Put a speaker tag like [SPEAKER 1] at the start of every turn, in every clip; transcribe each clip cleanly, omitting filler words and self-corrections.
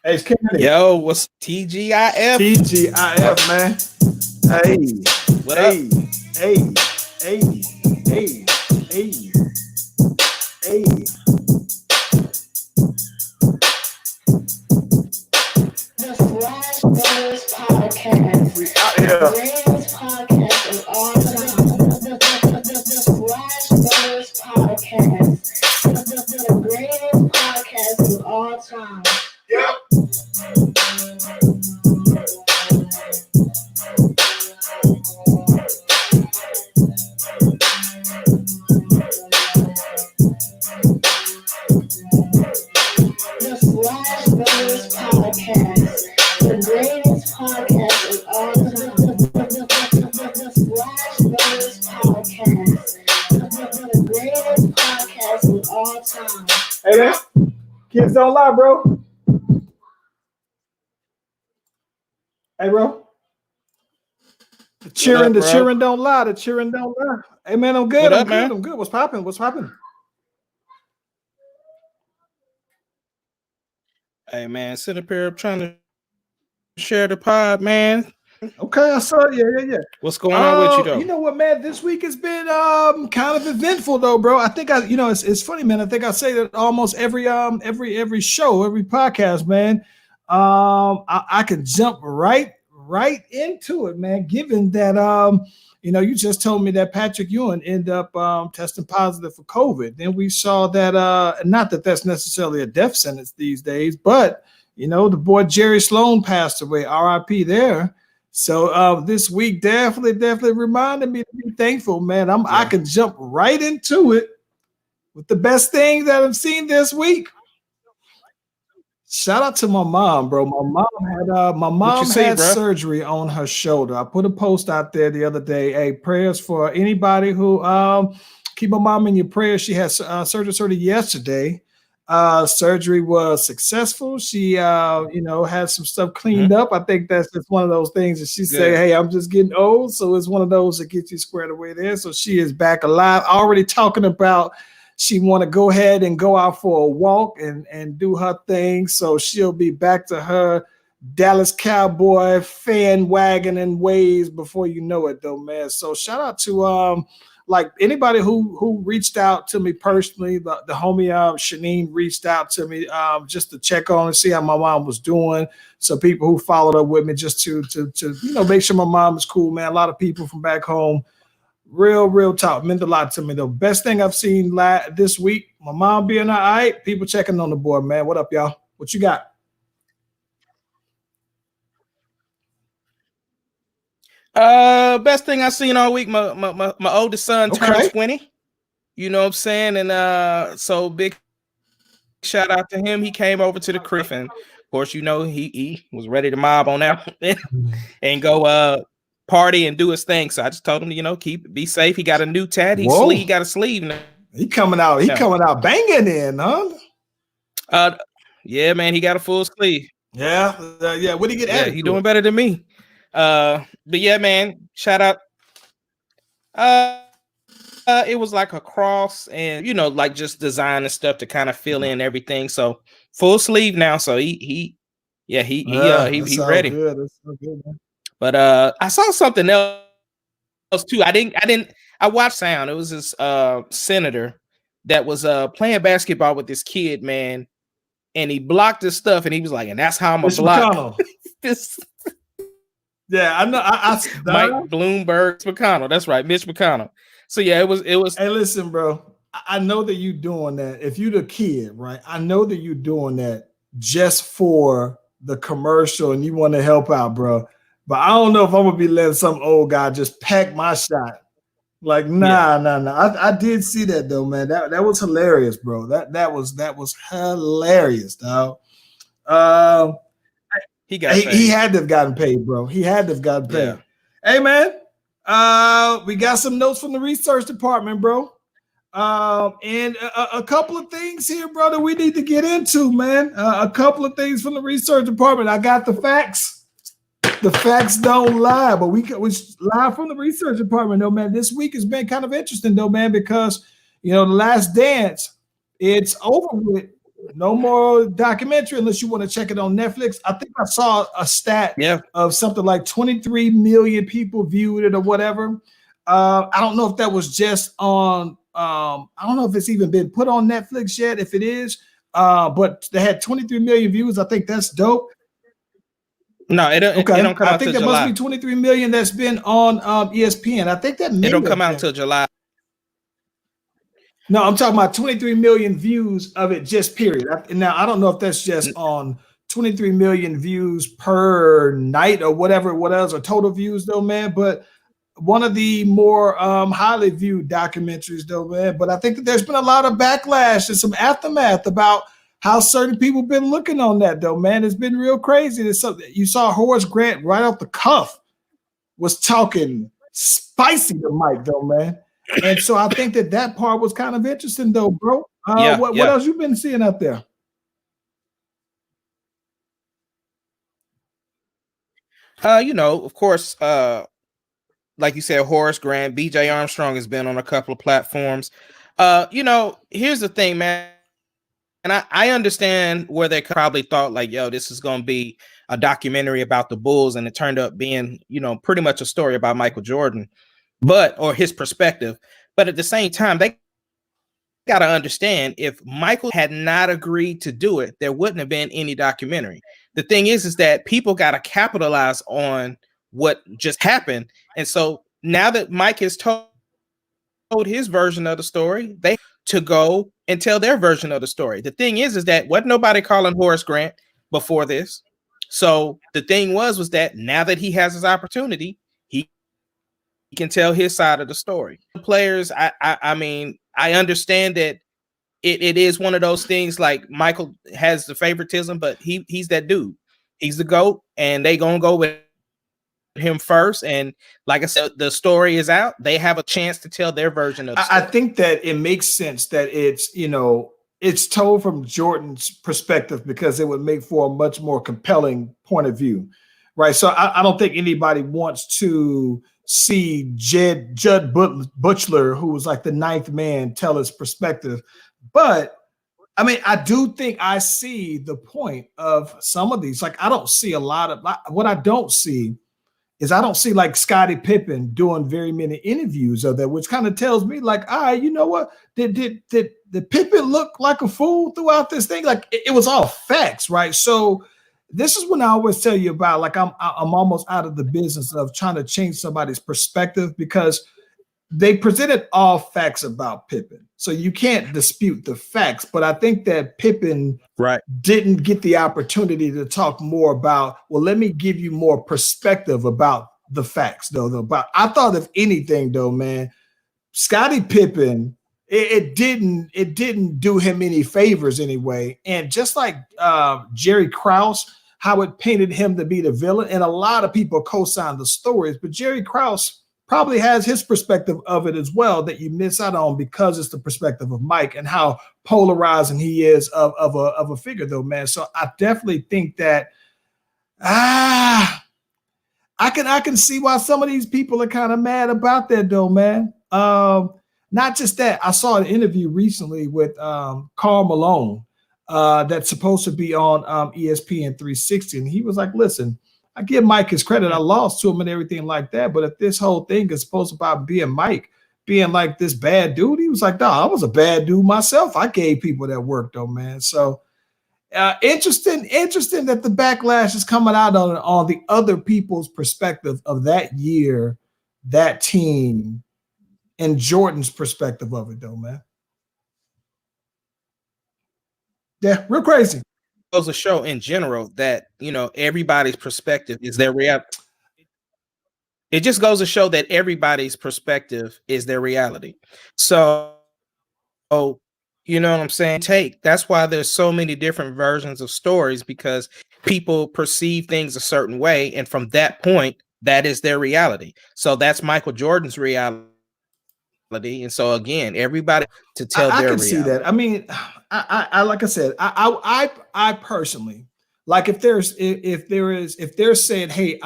[SPEAKER 1] Hey, it's Kennedy.
[SPEAKER 2] Yo, what's TGIF?
[SPEAKER 1] TGIF, man. Hey,
[SPEAKER 2] What
[SPEAKER 1] hey,
[SPEAKER 2] up?
[SPEAKER 1] hey, hey, hey, hey, hey.
[SPEAKER 3] The Flash Brothers Podcast.
[SPEAKER 1] We out here.
[SPEAKER 3] The greatest podcast of all time. The Flash Brothers Podcast. The greatest podcast of all time.
[SPEAKER 1] Yep.
[SPEAKER 3] The Flash Brothers Podcast. The greatest podcast of all time. The Flash Brothers Podcast. The greatest podcast of all time.
[SPEAKER 1] Hey, man. Kids don't lie, bro. Hey, bro. The cheering don't lie. The cheering don't lie. Hey, man, I'm good.
[SPEAKER 2] What
[SPEAKER 1] I'm
[SPEAKER 2] up,
[SPEAKER 1] good.
[SPEAKER 2] man?
[SPEAKER 1] I'm good. What's popping? What's popping?
[SPEAKER 2] Hey man, sitting up here trying to share the pod, man.
[SPEAKER 1] Okay, I saw it. Yeah.
[SPEAKER 2] What's going on with you though?
[SPEAKER 1] You know what, man? This week has been kind of eventful, though, bro. I think it's funny, man. I think I say that almost every show, every podcast, man. I can jump right into it, man. Given that you just told me that Patrick Ewing ended up testing positive for COVID. Then we saw that not that that's necessarily a death sentence these days, but the boy Jerry Sloan passed away. R.I.P. there. So this week definitely reminded me to be thankful, man. I can jump right into it with the best thing that I've seen this week. Shout out to my mom, bro. My mom had surgery on her shoulder. I put a post out there the other day. Hey, prayers for anybody who keep my mom in your prayers. She had surgery yesterday. Surgery was successful. She had some stuff cleaned up. I think that's just one of those things that she said, hey, I'm just getting old. So it's one of those that gets you squared away there. So she is back alive. Already talking about she want to go ahead and go out for a walk and do her thing. So she'll be back to her Dallas Cowboy fan wagoning ways before you know it, though, man. So shout out to like anybody who reached out to me personally. The homie Shanine reached out to me just to check on and see how my mom was doing. So people who followed up with me just to make sure my mom is cool, man. A lot of people from back home. Real talk meant a lot to me. The best thing I've seen this week, my mom being all right, people checking on the boy, man. What up, y'all? What you got?
[SPEAKER 2] Best thing I seen all week. My oldest son turned 20. You know what I'm saying? And so big shout out to him. He came over to the crib, and of course, he was ready to mob on out and go party and do his thing. So I just told him to be safe. He got a new tat. He got a sleeve now.
[SPEAKER 1] He coming out banging in, huh?
[SPEAKER 2] Yeah, man, he got a full sleeve.
[SPEAKER 1] Yeah. What did he get added?
[SPEAKER 2] He doing better than me. But yeah, man, shout out. It was like a cross and like just design and stuff to kind of fill in everything. So full sleeve now. So he ready.
[SPEAKER 1] Good. That's so good, man.
[SPEAKER 2] But I saw something else too. I watched Sound. It was this senator that was playing basketball with this kid, man, and he blocked his stuff, and he was like, and that's how I'm gonna block this.
[SPEAKER 1] Yeah, I know.
[SPEAKER 2] Mike Bloomberg McConnell. That's right, Mitch McConnell. So yeah, it was.
[SPEAKER 1] Hey, listen, bro. I know that you doing that. If you the kid, right? I know that you doing that just for the commercial, and you want to help out, bro. But I don't know if I'm gonna be letting some old guy just pack my shot. Like, nah. I did see that though, man. That was hilarious, bro. That was hilarious, dog. He had to have gotten paid, bro. He had to have gotten paid. Yeah. Hey, man. We got some notes from the research department, bro. And a couple of things here, bro, that we need to get into, man. A couple of things from the research department. I got the facts. The facts don't lie, but we live from the research department, though, man. This week has been kind of interesting, though, man, because the Last Dance, it's over with. No more documentary unless you want to check it on Netflix. I think I saw a stat of something like 23 million people viewed it or whatever. I don't know if that was just on. I don't know if it's even been put on Netflix yet. If it is, but they had 23 million views. I think that's dope.
[SPEAKER 2] No, it don't come out.
[SPEAKER 1] I think there must be 23 million that's been on ESPN. I think that
[SPEAKER 2] it don't come out until July.
[SPEAKER 1] No, I'm talking about 23 million views of it, just period. Now, I don't know if that's just on 23 million views per night or whatever it was, or total views, though, man. But one of the more highly viewed documentaries, though, man. But I think that there's been a lot of backlash and some aftermath about how certain people been looking on that, though, man. It's been real crazy. You saw Horace Grant right off the cuff was talking spicy to Mike, though, man. And so I think that part was kind of interesting, though, bro. What else you been seeing out there?
[SPEAKER 2] Of course, like you said, Horace Grant, BJ Armstrong has been on a couple of platforms. Here's the thing, man. And I understand where they probably thought like, yo, this is going to be a documentary about the Bulls. And it turned up being, pretty much a story about Michael Jordan, or his perspective. But at the same time, they got to understand, if Michael had not agreed to do it, there wouldn't have been any documentary. The thing is that people got to capitalize on what just happened. And so now that Mike has told his version of the story, they to go and tell their version of the story. The thing is that wasn't nobody calling Horace Grant before this. So the thing was that now that he has his opportunity, he can tell his side of the story. The players, I mean, I understand that it is one of those things, like Michael has the favoritism, but he's that dude. He's the GOAT, and they gonna go with him first. And like I said, the story is out. They have a chance to tell their version of the story.
[SPEAKER 1] I think that it makes sense that it's told from Jordan's perspective, because it would make for a much more compelling point of view, right? So I don't think anybody wants to see Judd Butler, who was like the ninth man, tell his perspective. But I mean, I do think I see the point of some of these. Like, I don't see a lot of what I don't see is I don't see like Scottie Pippen doing very many interviews of that, which kind of tells me like, all right, you know what? Did Pippen look like a fool throughout this thing? Like it was all facts, right? So this is when I always tell you about, like, I'm almost out of the business of trying to change somebody's perspective, because they presented all facts about Pippen. So you can't dispute the facts, but I think that Pippen didn't get the opportunity to talk more about, well, let me give you more perspective about the facts, though. I thought, if anything, though, man, Scottie Pippen, it didn't do him any favors anyway. And just like Jerry Krause, how it painted him to be the villain, and a lot of people co-signed the stories, but Jerry Krause probably has his perspective of it as well that you miss out on, because it's the perspective of Mike and how polarizing he is of a figure, though, man. So I definitely think that I can see why some of these people are kind of mad about that, though, man. Not just that, I saw an interview recently with Karl Malone that's supposed to be on ESPN 360, and he was like, listen, I give Mike his credit. I lost to him and everything like that. But if this whole thing is supposed to about being Mike, being like this bad dude, he was like, no, I was a bad dude myself. I gave people that work, though, man. So interesting that the backlash is coming out on the other people's perspective of that year, that team, and Jordan's perspective of it, though, man. Yeah, real crazy.
[SPEAKER 2] Goes to show in general that, everybody's perspective is their reality. It just goes to show that everybody's perspective is their reality. So, you know what I'm saying? That's why there's so many different versions of stories, because people perceive things a certain way, and from that point, that is their reality. So that's Michael Jordan's reality. And so again, everybody to tell their reality. I can see that.
[SPEAKER 1] I mean, I like I said, I personally, like, if they're saying, hey,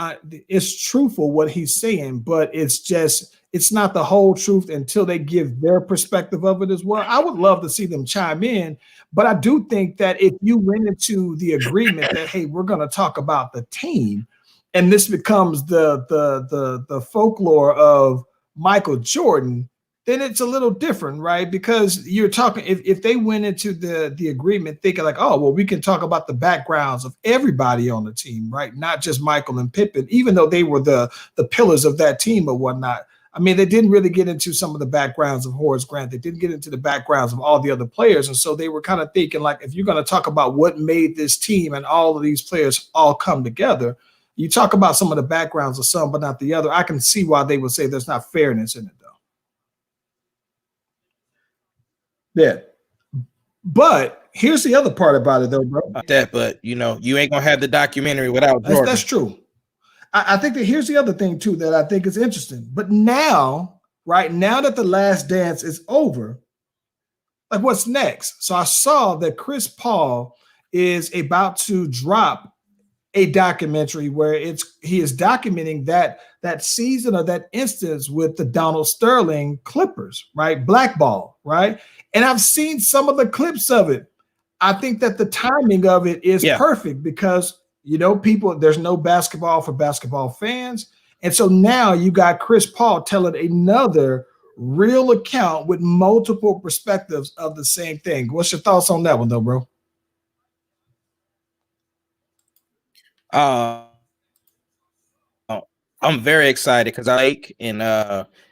[SPEAKER 1] it's truthful what he's saying, but it's just it's not the whole truth until they give their perspective of it as well. I would love to see them chime in, but I do think that if you went into the agreement that, hey, we're going to talk about the team, and this becomes the folklore of Michael Jordan, then it's a little different, right? Because you're talking, if they went into the agreement thinking like, oh, well, we can talk about the backgrounds of everybody on the team, right? Not just Michael and Pippen, even though they were the pillars of that team or whatnot. I mean, they didn't really get into some of the backgrounds of Horace Grant. They didn't get into the backgrounds of all the other players. And so they were kind of thinking like, if you're going to talk about what made this team and all of these players all come together, you talk about some of the backgrounds of some, but not the other. I can see why they would say there's not fairness in it, though. Yeah. But here's the other part about it, though, bro.
[SPEAKER 2] But, you know, you ain't going to have the documentary without Jordan.
[SPEAKER 1] That's true. I think that here's the other thing, too, that I think is interesting. But now, right, now that The Last Dance is over, like what's next? So I saw that Chris Paul is about to drop a documentary where he is documenting that season or that instance with the Donald Sterling Clippers, right? Blackballed, right? And I've seen some of the clips of it. I think that the timing of it is perfect because, you know, there's no basketball for basketball fans. And so now you got Chris Paul telling another real account with multiple perspectives of the same thing. What's your thoughts on that one, though, bro?
[SPEAKER 2] I'm very excited because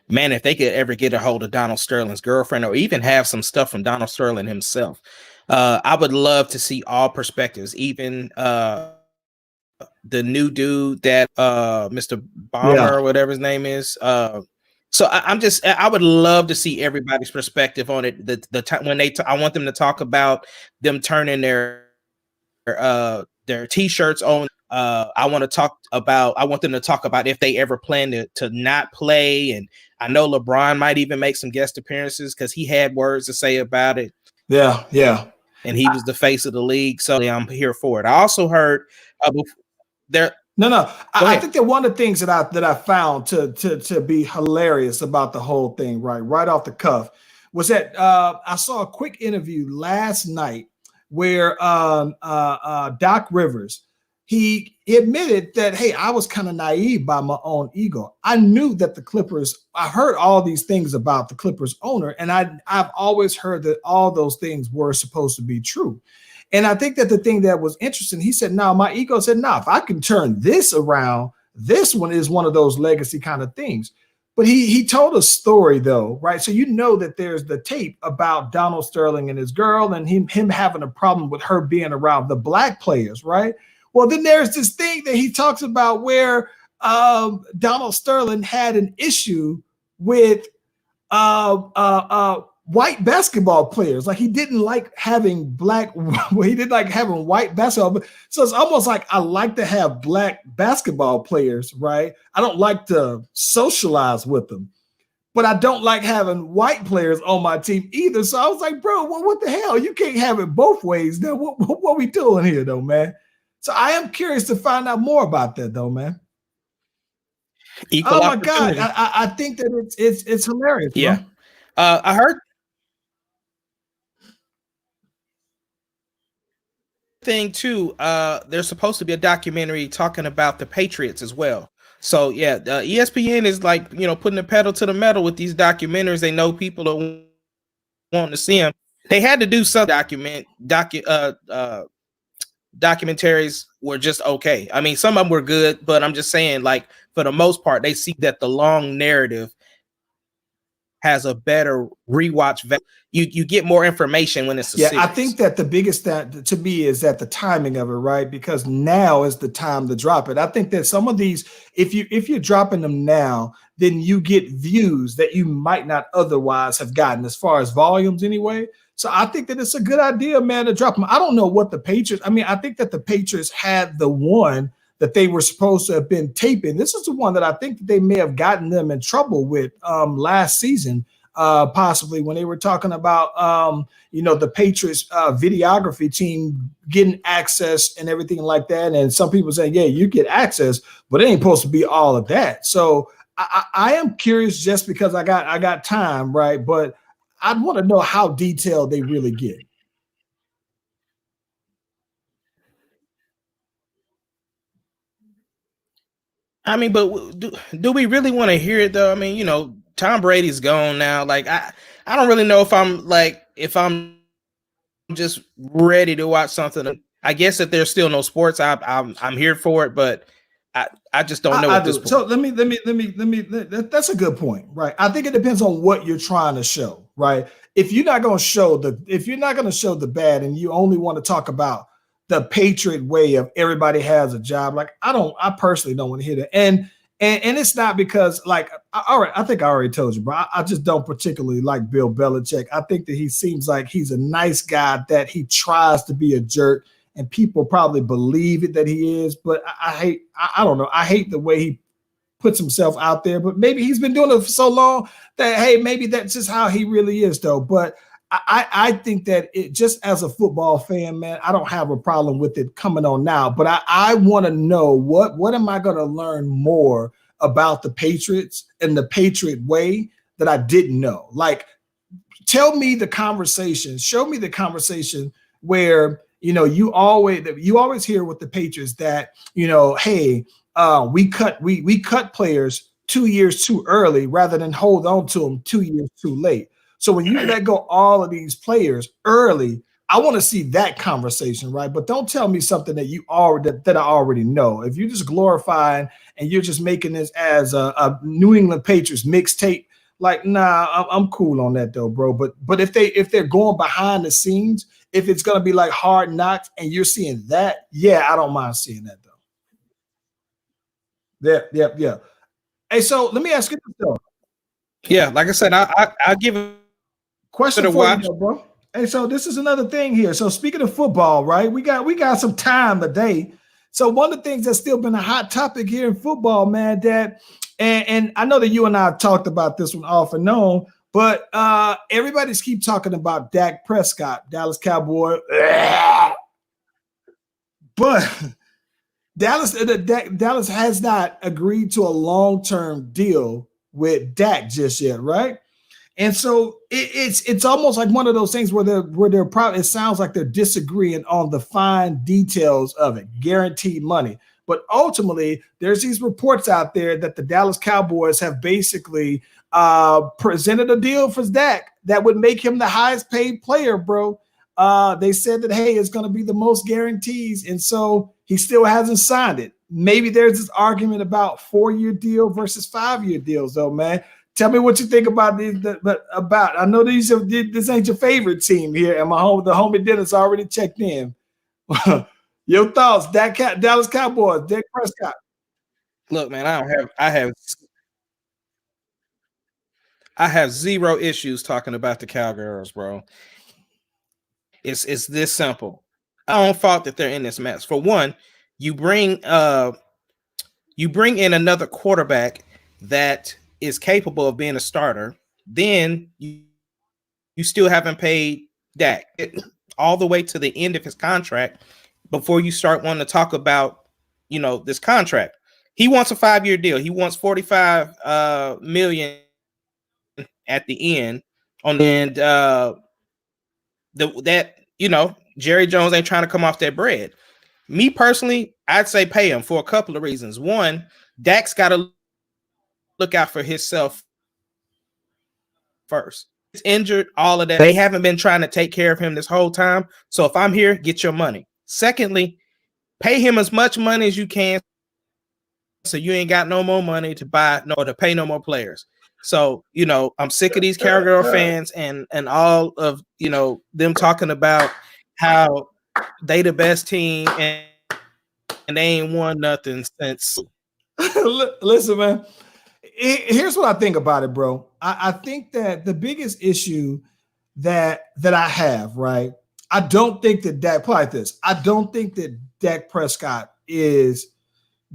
[SPEAKER 2] man, if they could ever get a hold of Donald Sterling's girlfriend or even have some stuff from Donald Sterling himself, I would love to see all perspectives, even the new dude that Mr. Bomber or whatever his name is. So I would love to see everybody's perspective on it. The time when I want them to talk about them turning their t-shirts on. I want them to talk about if they ever plan to not play. And I know LeBron might even make some guest appearances because he had words to say about it.
[SPEAKER 1] Yeah.
[SPEAKER 2] And he was the face of the league. So I'm here for it. I also heard there.
[SPEAKER 1] No. I think that one of the things that I found to be hilarious about the whole thing, right off the cuff, was that I saw a quick interview last night where Doc Rivers, he admitted that, hey, I was kind of naive by my own ego. I knew that the Clippers, I heard all these things about the Clippers owner, and I've always heard that all those things were supposed to be true. And I think that the thing that was interesting, he said, no, my ego said, no, if I can turn this around, this one is one of those legacy kind of things. But he told a story, though, right? So you know that there's the tape about Donald Sterling and his girl and him having a problem with her being around the black players, right? Well, then there's this thing that he talks about where Donald Sterling had an issue with white basketball players. Like he didn't like having white basketball. So it's almost like I like to have black basketball players, right? I don't like to socialize with them, but I don't like having white players on my team either. So I was like, bro, what the hell? You can't have it both ways. Now, what we doing here, though, man? So I am curious to find out more about that, though, man.
[SPEAKER 2] Equal
[SPEAKER 1] my God, I think that it's hilarious.
[SPEAKER 2] Yeah,
[SPEAKER 1] bro.
[SPEAKER 2] I heard thing too. There's supposed to be a documentary talking about the Patriots as well. So yeah, ESPN is like, you know, putting the pedal to the metal with these documentaries. They know people are wanting to see them. They had to do some documentaries were just okay. I mean, some of them were good, but I'm just saying, like, for the most part, they see that the long narrative has a better rewatch value. You get more information when it's a series.
[SPEAKER 1] I think that the biggest that to me is that the timing of it, right? Because now is the time to drop it. I think that some of these, if you're dropping them now, then you get views that you might not otherwise have gotten as far as volumes anyway. So I think that it's a good idea, man, to drop them. I don't know what the Patriots, I mean, I think that the Patriots had the one that they were supposed to have been taping. This is the one that I think that they may have gotten them in trouble with last season, possibly when they were talking about, the Patriots videography team getting access and everything like that. And some people saying, yeah, you get access, but it ain't supposed to be all of that. So I am curious just because I got time, right? But I'd want to know how detailed they really get.
[SPEAKER 2] I mean, but do we really want to hear it though? I mean, Tom Brady's gone now. Like I don't really know if I'm just ready to watch something. I guess if there's still no sports, I'm here for it, but I just don't know at this point.
[SPEAKER 1] So let me. That's a good point, right? I think it depends on what you're trying to show, right? If you're not going to show the bad, and you only want to talk about the Patriot way of everybody has a job, like I personally don't want to hear that. And it's not because, like, all right, I think I already told you, bro. I just don't particularly like Bill Belichick. I think that he seems like he's a nice guy, that he tries to be a jerk, and people probably believe it that he is. But I don't know. I hate the way he puts himself out there. But maybe he's been doing it for so long that, hey, maybe that's just how he really is, though. But I think that it, just as a football fan, man, I don't have a problem with it coming on now. But I want to know what am I going to learn more about the Patriots and the Patriot way that I didn't know? Like, tell me the conversation, show me the conversation where, you always hear with the Patriots that, hey, we cut players 2 years too early rather than hold on to them 2 years too late. So when you let go all of these players early, I want to see that conversation, right? But don't tell me something that I already know. If you're just glorifying and you're just making this as a New England Patriots mixtape, like, nah, I'm cool on that though, bro. But if they're going behind the scenes, if it's gonna be like Hard Knocks and you're seeing that, yeah, I don't mind seeing that though. Yeah. Hey, so let me ask you this though.
[SPEAKER 2] Yeah, like I said, I'll give it
[SPEAKER 1] question
[SPEAKER 2] a
[SPEAKER 1] for
[SPEAKER 2] watch.
[SPEAKER 1] you, bro. Hey, so this is another thing here. So speaking of football, right? We got some time today. So one of the things that's still been a hot topic here in football, man, that and I know that you and I have talked about this one off and on, but everybody's keep talking about Dak Prescott, Dallas Cowboy. But Dallas has not agreed to a long-term deal with Dak just yet, right? And so it's almost like one of those things where they're probably, it sounds like they're disagreeing on the fine details of it, guaranteed money. But ultimately, there's these reports out there that the Dallas Cowboys have basically presented a deal for Dak that would make him the highest paid player, bro. They said that, hey, it's going to be the most guarantees. And so he still hasn't signed it. Maybe there's this argument about 4-year deal versus 5-year deals, though, man. Tell me what you think about these. I know this ain't your favorite team here, and the homie Dennis already checked in. Your thoughts, Dallas Cowboys, Dak Prescott.
[SPEAKER 2] Look, man, I have zero issues talking about the Cowgirls, bro. It's this simple. I don't fault that they're in this mess. For one, you bring in another quarterback that is capable of being a starter, then you still haven't paid Dak all the way to the end of his contract before you start wanting to talk about, this contract. He wants a 5-year deal. He wants $45 million at the end. Jerry Jones ain't trying to come off that bread. Me personally, I'd say pay him for a couple of reasons. One, Dak's got to look out for himself first. He's injured, all of that. They haven't been trying to take care of him this whole time. So if I'm here, get your money. Secondly, pay him as much money as you can so you ain't got no more money to buy or to pay no more players. So, I'm sick of these Cowgirl fans and all of, them talking about how they the best team and they ain't won nothing since.
[SPEAKER 1] Listen, man. Here's what I think about it, bro. I think that the biggest issue that I have, right? I don't think that Dak Prescott is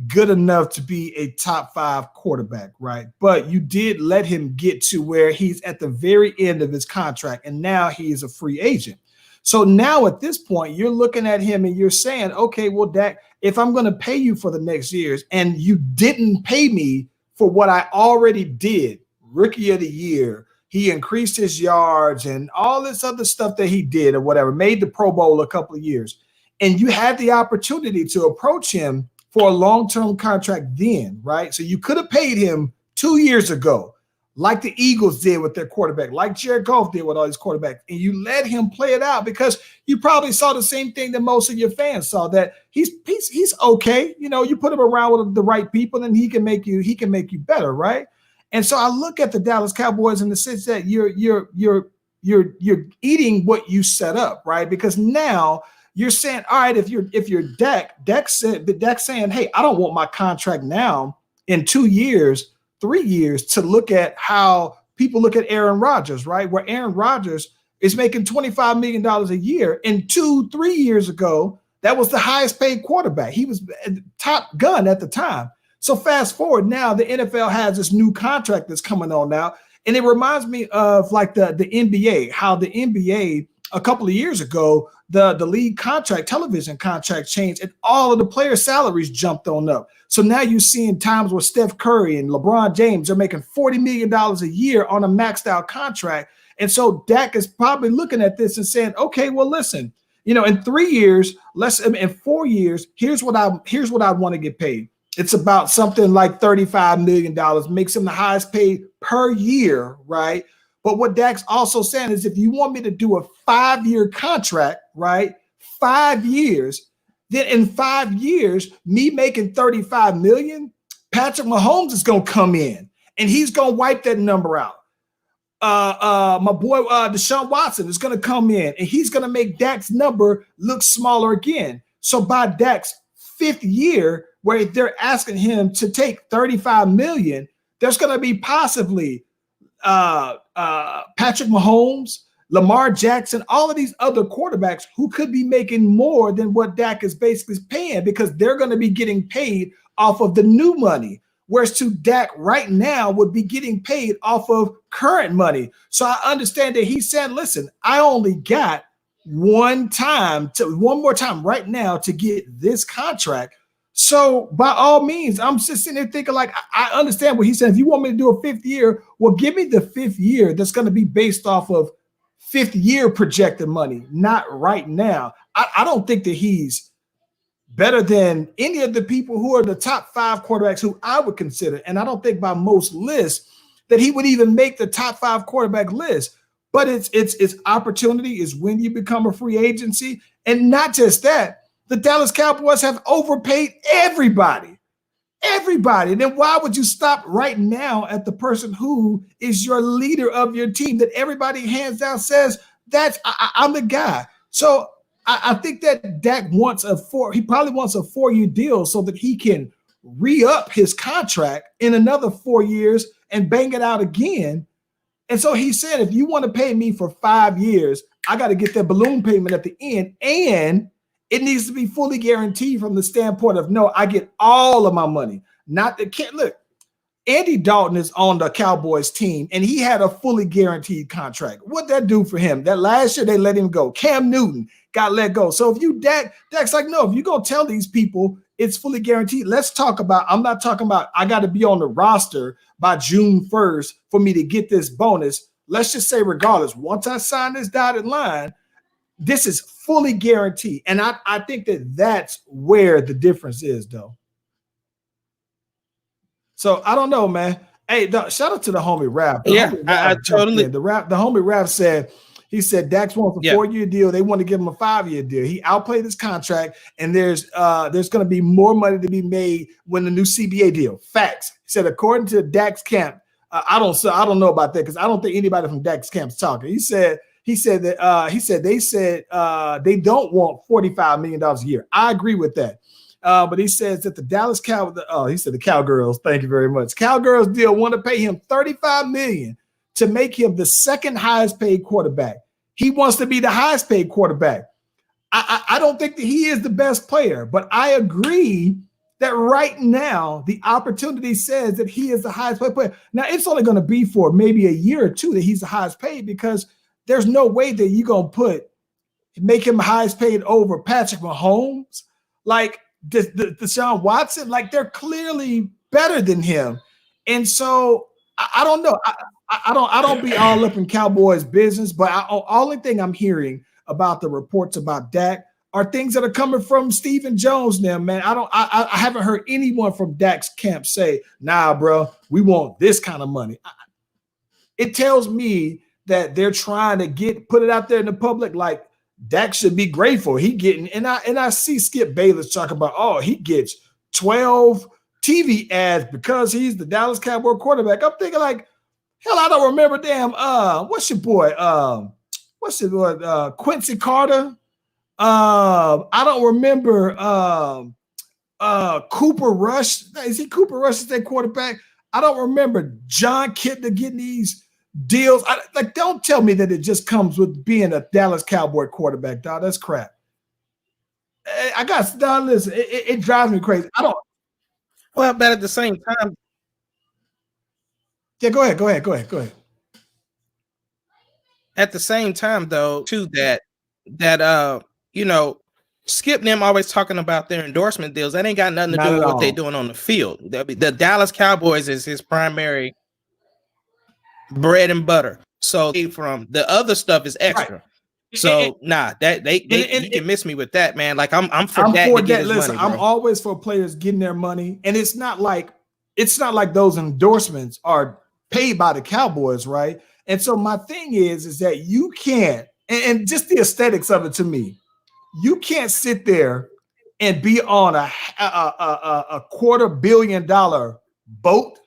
[SPEAKER 1] good enough to be a top 5 quarterback, right? But you did let him get to where he's at the very end of his contract, and now he is a free agent. So now at this point, you're looking at him and you're saying, okay, well, Dak, if I'm going to pay you for the next years and you didn't pay me for what I already did, rookie of the year, he increased his yards and all this other stuff that he did or whatever, made the Pro Bowl a couple of years. And you had the opportunity to approach him for a long-term contract then, right? So you could have paid him 2 years ago, like the Eagles did with their quarterback, like Jared Goff did with all these quarterbacks, and you let him play it out because you probably saw the same thing that most of your fans saw, that he's okay. You know, you put him around with the right people, and he can make you better, right? And so I look at the Dallas Cowboys in the sense that you're eating what you set up, right? Because now you're saying, all right, if you're Dak's saying, hey, I don't want my contract now in 2 years, 3 years to look at how people look at Aaron Rodgers, right? Where Aaron Rodgers is making $25 million a year. And 2-3 years ago, that was the highest paid quarterback. He was top gun at the time. So fast forward now, the NFL has this new contract that's coming on now. And it reminds me of like the NBA, how the NBA a couple of years ago, the league contract, television contract changed, and all of the players' salaries jumped on up. So now you're seeing times where Steph Curry and LeBron James are making $40 million a year on a maxed out contract. And so Dak is probably looking at this and saying, okay, well, listen, you know, in 3 years, in 4 years, here's what I want to get paid. It's about something like $35 million, makes him the highest paid per year, right? But what Dak's also saying is if you want me to do a 5-year contract, right, 5 years, then in 5 years, me making $35 million, Patrick Mahomes is going to come in and he's going to wipe that number out. My boy Deshaun Watson is going to come in and he's going to make Dak's number look smaller again. So by Dak's 5th year, where they're asking him to take $35 million, there's going to be possibly Patrick Mahomes, Lamar Jackson, all of these other quarterbacks who could be making more than what Dak is basically paying because they're going to be getting paid off of the new money. Whereas to Dak right now would be getting paid off of current money. So I understand that he's saying, listen, I only got one more time right now to get this contract. So by all means, I'm just sitting there thinking like, I understand what he said. If you want me to do a 5th year, well, give me the 5th year that's going to be based off of 5th year projected money, not right now. I don't think that he's better than any of the people who are the top 5 quarterbacks who I would consider. And I don't think by most lists that he would even make the top 5 quarterback list. But it's opportunity is when you become a free agency. And not just that, the Dallas Cowboys have overpaid everybody. And then why would you stop right now at the person who is your leader of your team that everybody hands down says, I'm the guy. So I think that Dak wants he probably wants a 4-year deal so that he can re-up his contract in another 4 years and bang it out again. And so he said, if you want to pay me for 5 years, I got to get that balloon payment at the end. And it needs to be fully guaranteed from the standpoint of, no, I get all of my money. Not the kid. Look, Andy Dalton is on the Cowboys team, and he had a fully guaranteed contract. What'd that do for him? That last year they let him go. Cam Newton got let go. So if you Dak's like, no, if you're going to tell these people it's fully guaranteed, let's talk about, I'm not talking about I got to be on the roster by June 1st for me to get this bonus. Let's just say regardless, once I sign this dotted line, this is fully guaranteed. And I think that that's where the difference is, though. So I don't know, man. Hey, shout out to the homie Rap.
[SPEAKER 2] I totally.
[SPEAKER 1] The homie Rap said, he said Dax wants a 4-year deal. They want to give him a 5-year deal. He outplayed his contract, and there's going to be more money to be made when the new CBA deal. Facts. He said, according to Dax camp, I don't know about that because I don't think anybody from Dax camp's talking. He said they said they don't want $45 million a year. I agree with that. But he says that the Dallas he said the Cowgirls, thank you very much. Cowgirls deal want to pay him $35 million to make him the second highest paid quarterback. He wants to be the highest paid quarterback. I don't think that he is the best player, but I agree that right now the opportunity says that he is the highest paid player. Now it's only going to be for maybe a year or two that he's the highest paid because there's no way that you're going to make him highest paid over Patrick Mahomes. Like, Deshaun Watson, like they're clearly better than him. And so I don't know. I don't be all up in Cowboys business, but only thing I'm hearing about the reports about Dak are things that are coming from Stephen Jones now, man. I haven't heard anyone from Dak's camp say, nah, bro, we want this kind of money. It tells me that they're trying to put it out there in the public like Dak should be grateful. He getting, and I see Skip Bayless talk about, oh, he gets 12 TV ads because he's the Dallas Cowboy quarterback. I'm thinking like, hell, I don't remember what's your boy? Quincy Carter? I don't remember Cooper Rush. Is he Cooper Rush is their quarterback? I don't remember John Kitna getting these deals. Don't tell me that it just comes with being a Dallas Cowboy quarterback, dog. That's crap. Listen, it drives me crazy. I don't.
[SPEAKER 2] Well, but at the same time.
[SPEAKER 1] Yeah, go ahead.
[SPEAKER 2] At the same time, though, too, that Skip and them always talking about their endorsement deals. That ain't got nothing to do with what they're doing on the field. The Dallas Cowboys is his primary bread and butter. So from the other stuff is extra. Right. So you can miss me with that, man. Like I'm for that.
[SPEAKER 1] Listen, money, I'm always for players getting their money, and it's not like those endorsements are paid by the Cowboys, right? And so my thing is that you can't, and just the aesthetics of it to me, you can't sit there and be on a $250 million boat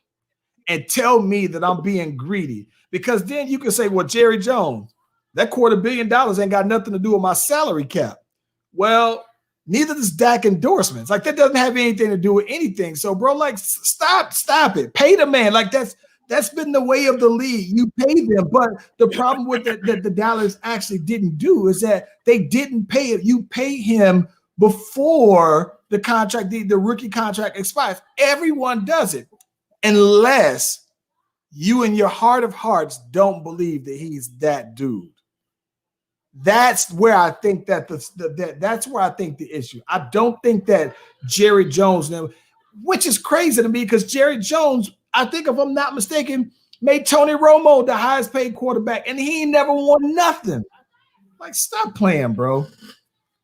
[SPEAKER 1] and tell me that I'm being greedy, because then you can say, well, Jerry Jones, that $250 million ain't got nothing to do with my salary cap. Well, neither does Dak endorsements. Like that doesn't have anything to do with anything. So, bro, like stop it. Pay the man. Like that's been the way of the league. You pay them. But the problem with that the Dallas actually didn't do is that they didn't pay it. You pay him before the contract, the rookie contract expires. Everyone does it, unless you in your heart of hearts don't believe that he's that dude. That's where I think that's where I think the issue. I don't think that Jerry Jones, which is crazy to me, because Jerry Jones, I think if I'm not mistaken, made Tony Romo the highest paid quarterback, and he ain't never won nothing. Like, stop playing, bro.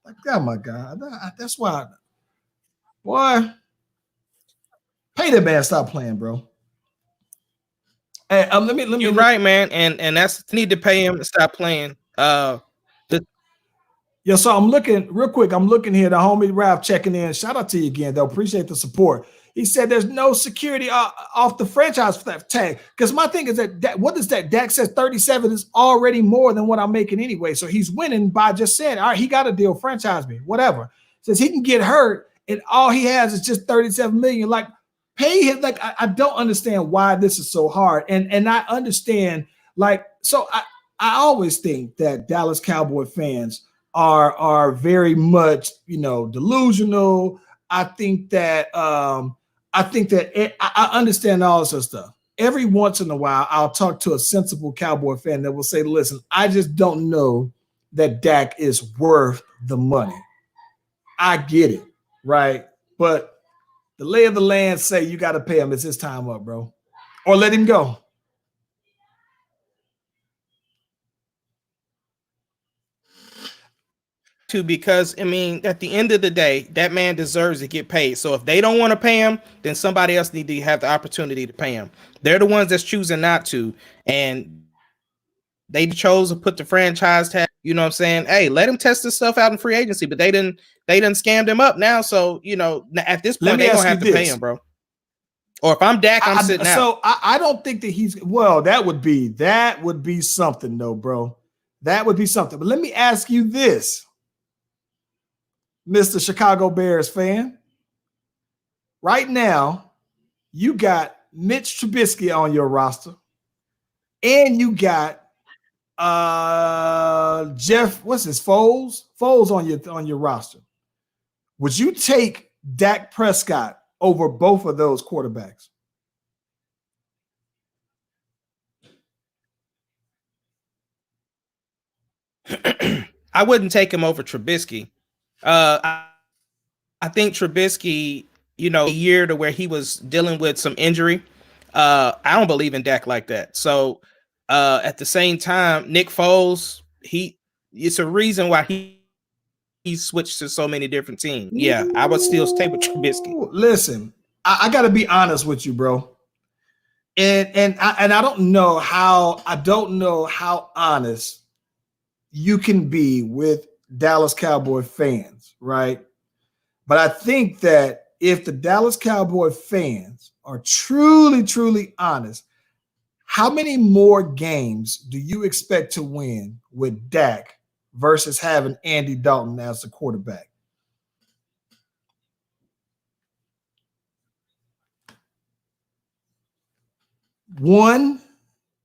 [SPEAKER 1] Like, oh my God, that's why. Boy, pay the man. Stop playing, bro. Hey, let me.
[SPEAKER 2] You're right, man, and that's need to pay him to stop playing.
[SPEAKER 1] Yeah, so I'm looking real quick. I'm looking here. The homie Ralph checking in. Shout out to you again, though. Appreciate the support. He said there's no security off the franchise tag. Because my thing is that what is that? Dak says 37 is already more than what I'm making anyway. So he's winning by just saying, all right, he got a deal, franchise me, whatever. Says he can get hurt and all he has is just 37 million. Like, pay him. Like, I don't understand why this is so hard. And I understand, like, so I always think that Dallas Cowboy fans are very much, delusional. I think that I understand all this stuff. Every once in a while, I'll talk to a sensible Cowboy fan that will say, listen, I just don't know that Dak is worth the money. I get it, right? But the lay of the land say you got to pay him. It's his time up, bro. Or let him go.
[SPEAKER 2] Because I mean, at the end of the day, that man deserves to get paid. So if they don't want to pay him, then somebody else need to have the opportunity to pay him. They're the ones that's choosing not to, and they chose to put the franchise tag. You know what I'm saying? Hey, let him test this stuff out in free agency, but they didn't scammed him up now. So at this point, they don't have to pay him, bro. Or if I'm Dak, I'm sitting out.
[SPEAKER 1] So I don't think that he's that would be something, though, bro. That would be something. But let me ask you this, Mr. Chicago Bears fan. Right now, you got Mitch Trubisky on your roster, and you got Foles on your roster. Would you take Dak Prescott over both of those quarterbacks?
[SPEAKER 2] I wouldn't take him over Trubisky. I think Trubisky, a year to where he was dealing with some injury. I don't believe in Dak like that. So at the same time, Nick Foles, it's a reason why he switched to so many different teams. Yeah, I would still stay with Trubisky.
[SPEAKER 1] Listen, I got to be honest with you, bro. And I don't know how honest you can be with Dallas Cowboy fans, right? But I think that if the Dallas Cowboy fans are truly, truly honest, how many more games do you expect to win with Dak versus having Andy Dalton as the quarterback? One,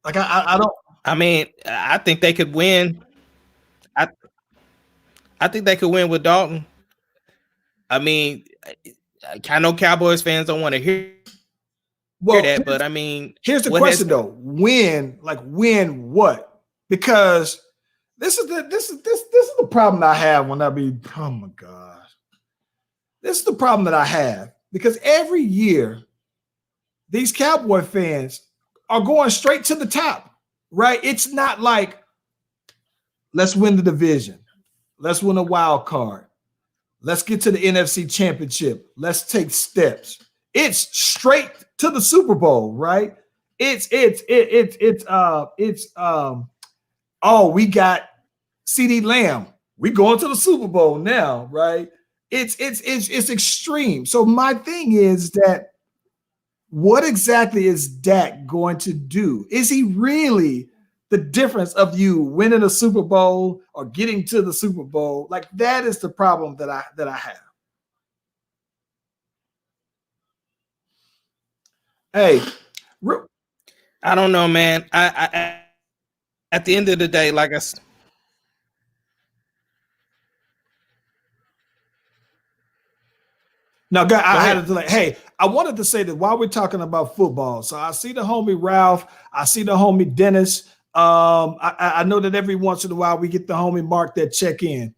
[SPEAKER 1] like I don't.
[SPEAKER 2] I mean, I think they could win. I think they could win with Dalton. I mean, I know Cowboys fans don't want to hear that, but I mean,
[SPEAKER 1] here's the question though: win what? Because this is the problem I have when I be. Oh my God, this is the problem that I have because every year these Cowboy fans are going straight to the top, right? It's not like let's win the division, let's win a wild card. Let's get to the NFC Championship. Let's take steps. It's straight to the Super Bowl, right? Oh, we got CeeDee Lamb. We going to the Super Bowl now, right? It's extreme. So my thing is that what exactly is Dak going to do? Is he really the difference of you winning a Super Bowl or getting to the Super Bowl? Like that is the problem that I have. Hey,
[SPEAKER 2] I don't know, man. I at the end of the day, like I said.
[SPEAKER 1] Now, guy, I had to like, hey, I wanted to say that while we're talking about football, so I see the homie Ralph, I see the homie Dennis. I know that every once in a while we get the homie Mark that check in.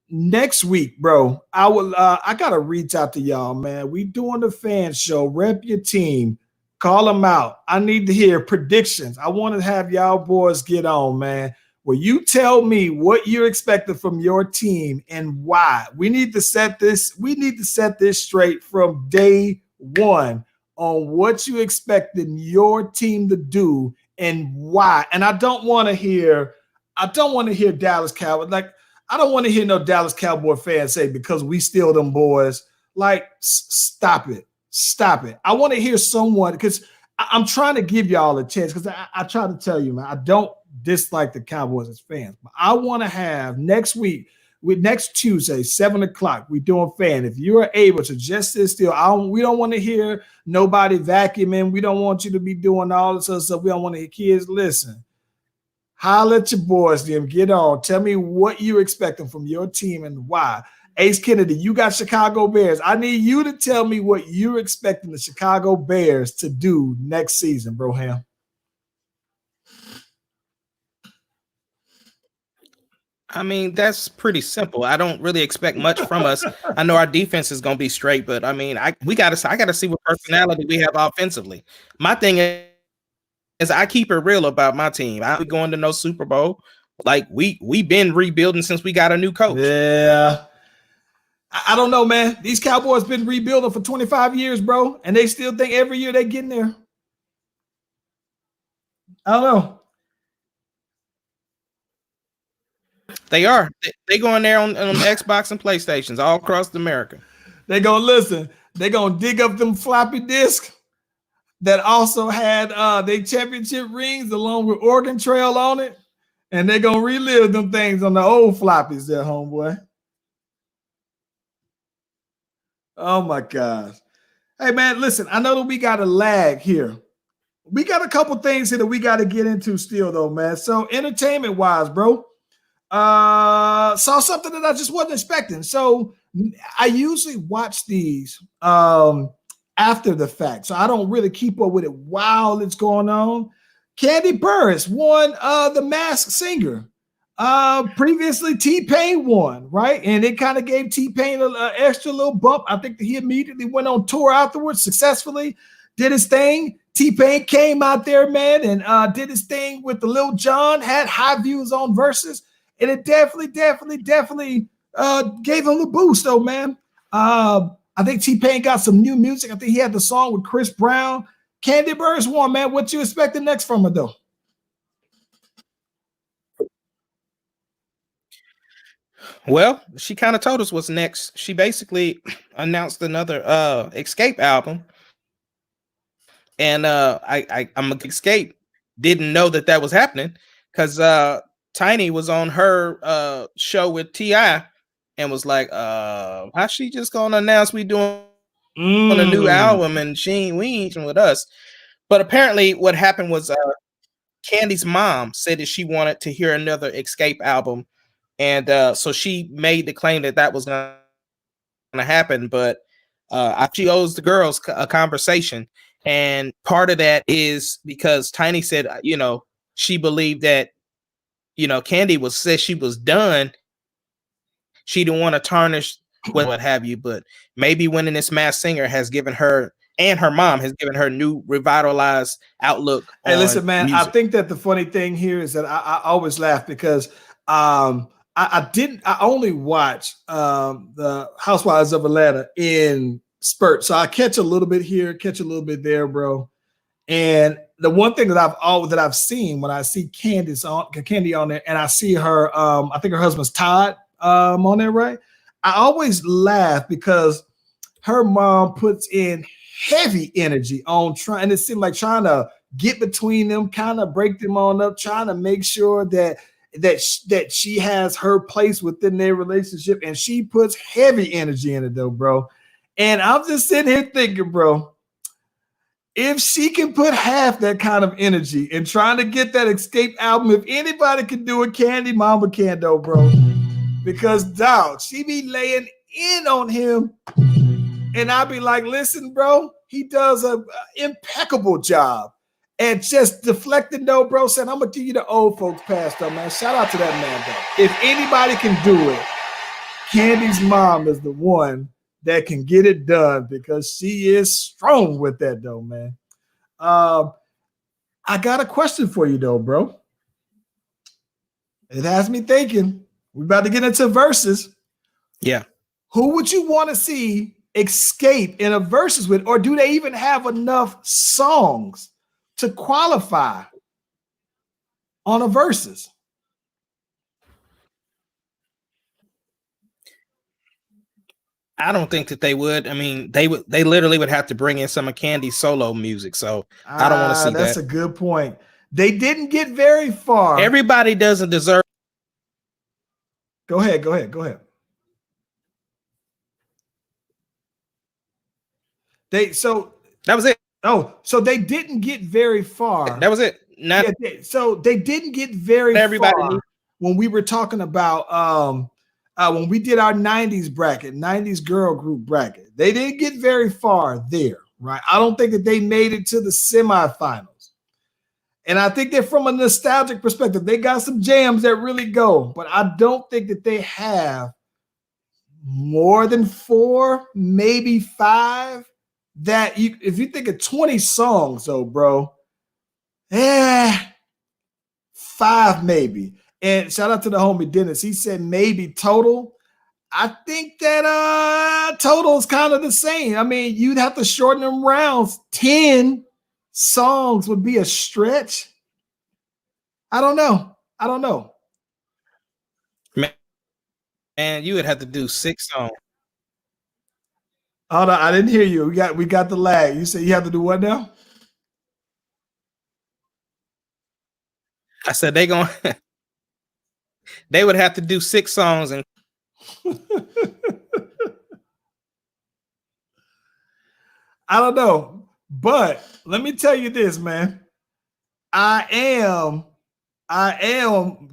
[SPEAKER 1] Next week, bro, I gotta reach out to y'all, man. We doing the fan show. Rep your team, call them out. I need to hear predictions. I want to have y'all boys get on, man. Will you tell me what you're expecting from your team and why? We need to set this straight from day one on what you expecting your team to do and why. And I don't want to hear Dallas Cowboys. Like, I don't want to hear no Dallas Cowboy fans say because we steal them boys. Like, stop it. Stop it. I want to hear someone, because I'm trying to give y'all a chance, because I try to tell you, man, I don't dislike the Cowboys as fans, but I want to have next week, next Tuesday, 7:00, we doing fan. If you are able to just sit still, we don't want to hear nobody vacuuming. We don't want you to be doing all this other stuff. We don't want to hear kids. Listen, holler at your boys, them, get on. Tell me what you're expecting from your team and why. Ace Kennedy, you got Chicago Bears. I need you to tell me what you're expecting the Chicago Bears to do next season, bro. Ham.
[SPEAKER 2] I mean, that's pretty simple. I don't really expect much from us. I know our defense is going to be straight, but I mean, I got to see what personality we have offensively. My thing is I keep it real about my team. I'm going to no Super Bowl. Like we've been rebuilding since we got a new coach.
[SPEAKER 1] Yeah. I don't know, man. These Cowboys been rebuilding for 25 years, bro, and they still think every year they getting there. I don't know.
[SPEAKER 2] They are. They going there on Xbox and PlayStations all across America.
[SPEAKER 1] They gonna listen. They gonna dig up them floppy disks that also had their championship rings along with Oregon Trail on it, and they gonna relive them things on the old floppies there, homeboy. Oh my gosh. Hey man, listen, I know that we got a lag here. We got a couple things here that we got to get into still though, man. So entertainment wise, bro, saw something that I just wasn't expecting. So I usually watch these after the fact. So I don't really keep up with it while it's going on. Candy Burris won the Masked Singer. Previously T-Pain won, right? And it kind of gave T-Pain an extra little bump. I think that he immediately went on tour afterwards, successfully did his thing. T-Pain came out there, man, and did his thing with the Lil Jon, had high views on Verzuz, and it definitely gave him the boost, though, man. I think T-Pain got some new music. I think he had the song with Chris Brown. Candy Bird's one, man. What you expecting next from her, though?
[SPEAKER 2] Well, she kind of told us what's next. She basically announced another Escape album. And I'm a Escape didn't know that was happening because Tiny was on her show with T.I. and was like, how she just gonna announce we doing a new album and we ain't with us. But apparently what happened was Candy's mom said that she wanted to hear another Escape album. And so she made the claim that was gonna happen, but she owes the girls a conversation. And part of that is because Tiny said, she believed that, Candy said she was done. She didn't want to tarnish what have you, but maybe winning this Masked Singer has given her and her mom has given her new revitalized outlook.
[SPEAKER 1] Hey, listen, man, music. I think that the funny thing here is that I always laugh because I only watch the Housewives of Atlanta in spurts. So I catch a little bit here, catch a little bit there, bro. And the one thing that I've seen when I see Candy on there, and I see her, I think her husband's Todd on there, right? I always laugh because her mom puts in heavy energy on trying. It seemed like trying to get between them, kind of break them on up, trying to make sure that she has her place within their relationship, and she puts heavy energy in it, though, bro. And I'm just sitting here thinking, bro, if she can put half that kind of energy in trying to get that Escape album, if anybody can do it, Candy Mama can, though, bro. Because, dog, she be laying in on him, and I be like, listen, bro, he does an impeccable job. And just deflecting, though, bro, said, I'm going to give you the old folks pass, though, man. Shout out to that man, though. If anybody can do it, Candy's mom is the one that can get it done because she is strong with that, though, man. I got a question for you, though, bro. It has me thinking. We're about to get into Verzuz.
[SPEAKER 2] Yeah.
[SPEAKER 1] Who would you want to see Escape in a Verzuz with, or do they even have enough songs to qualify on a Verzuz?
[SPEAKER 2] I don't think that they would. I mean, they literally would have to bring in some of Candy's solo music. So I don't want to see that.
[SPEAKER 1] That's a good point. They didn't get very far.
[SPEAKER 2] Everybody doesn't deserve.
[SPEAKER 1] Go ahead.
[SPEAKER 2] That was it.
[SPEAKER 1] Oh, so they didn't get very far.
[SPEAKER 2] That was it.
[SPEAKER 1] So they didn't get very far when we were talking about when we did our 90s bracket, 90s girl group bracket. They didn't get very far there, right? I don't think that they made it to the semifinals. And I think that from a nostalgic perspective, they got some jams that really go, but I don't think that they have more than 4, maybe 5 that if you think of 20 songs, though, bro, 5 maybe. And shout out to the homie Dennis. He said maybe total. I think that total is kind of the same. I mean, you'd have to shorten them rounds. 10 songs would be a stretch. I don't know.
[SPEAKER 2] Man, you would have to do 6 songs.
[SPEAKER 1] Hold on, I didn't hear you. We got the lag. You said you have to do what now?
[SPEAKER 2] I said they would have to do 6 songs and
[SPEAKER 1] I don't know, but let me tell you this, man. I am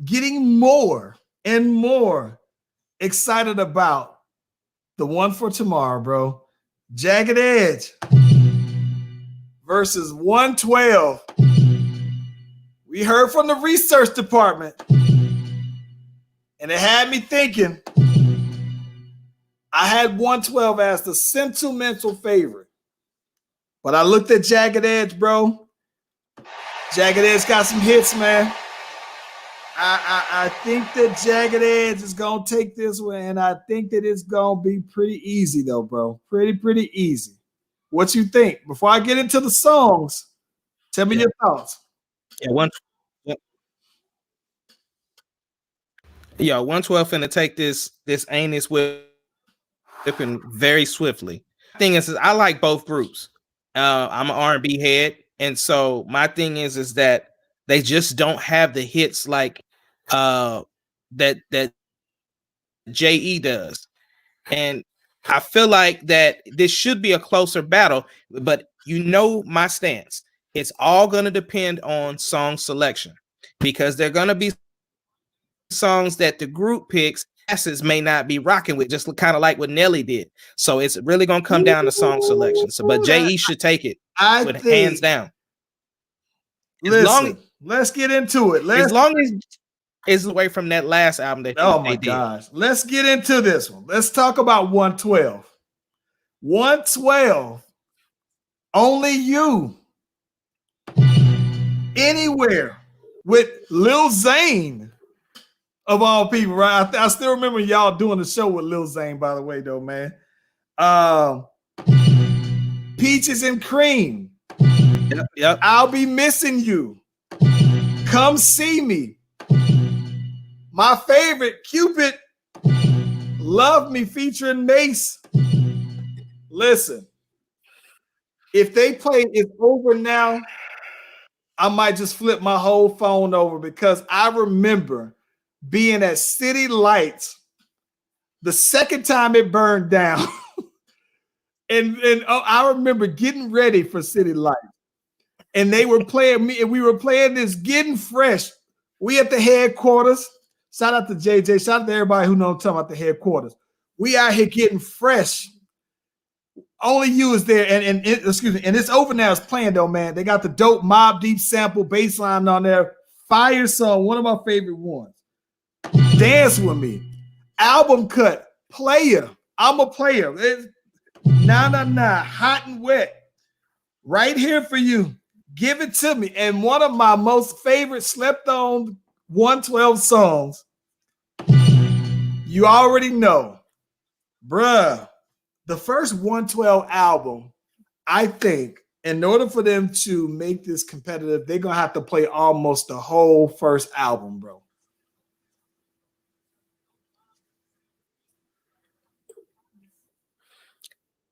[SPEAKER 1] getting more and more excited about the one for tomorrow, bro. Jagged Edge versus 112. We heard from the research department, and it had me thinking. I had 112 as the sentimental favorite. But I looked at Jagged Edge, bro. Jagged Edge got some hits, man. I think that Jagged Edge is gonna take this one, and I think that it's gonna be pretty easy, though, bro. Pretty easy. What you think? Before I get into the songs, tell me your thoughts.
[SPEAKER 2] Yeah, 112 finna take this anus whipping very swiftly. Thing is I like both groups. I'm an R&B head, and so my thing is that they just don't have the hits like that JE does. And I feel like that this should be a closer battle, but you know my stance. It's all going to depend on song selection, because they're going to be songs that the group picks masses may not be rocking with, just kind of like what Nelly did. So it's really going to come down to song selection. So, but JE should take it hands down.
[SPEAKER 1] Let's get into it.
[SPEAKER 2] As long as it's away from that last album that
[SPEAKER 1] my gosh. Let's get into this one. Let's talk about 112. 112. Only You. Anywhere with Lil Zane. Of all people, right? I still remember y'all doing the show with Lil Zane, by the way, though, man. Peaches and Cream.
[SPEAKER 2] Yep.
[SPEAKER 1] I'll Be Missing You. Come See Me. My favorite, Cupid. Love Me featuring Mace. Listen, if they play It's Over Now, I might just flip my whole phone over, because I remember being at City Lights the second time it burned down. and I remember getting ready for City Lights. And they were playing me, and we were playing this Getting Fresh. We at the headquarters. Shout out to JJ. Shout out to everybody who knows I'm talking about the headquarters. We out here getting fresh. Only You is there. And excuse me. And It's Over Now is playing, though, man. They got the dope Mobb Deep sample bass line on there. Fire song, one of my favorite ones. Dance With Me. Album cut. Player. I'm a player. Nah. Hot and Wet. Right Here For You. Give It To Me. And one of my most favorite slept on 112 songs. You already know. Bruh. The first 112 album, I think, in order for them to make this competitive, they're going to have to play almost the whole first album, bro.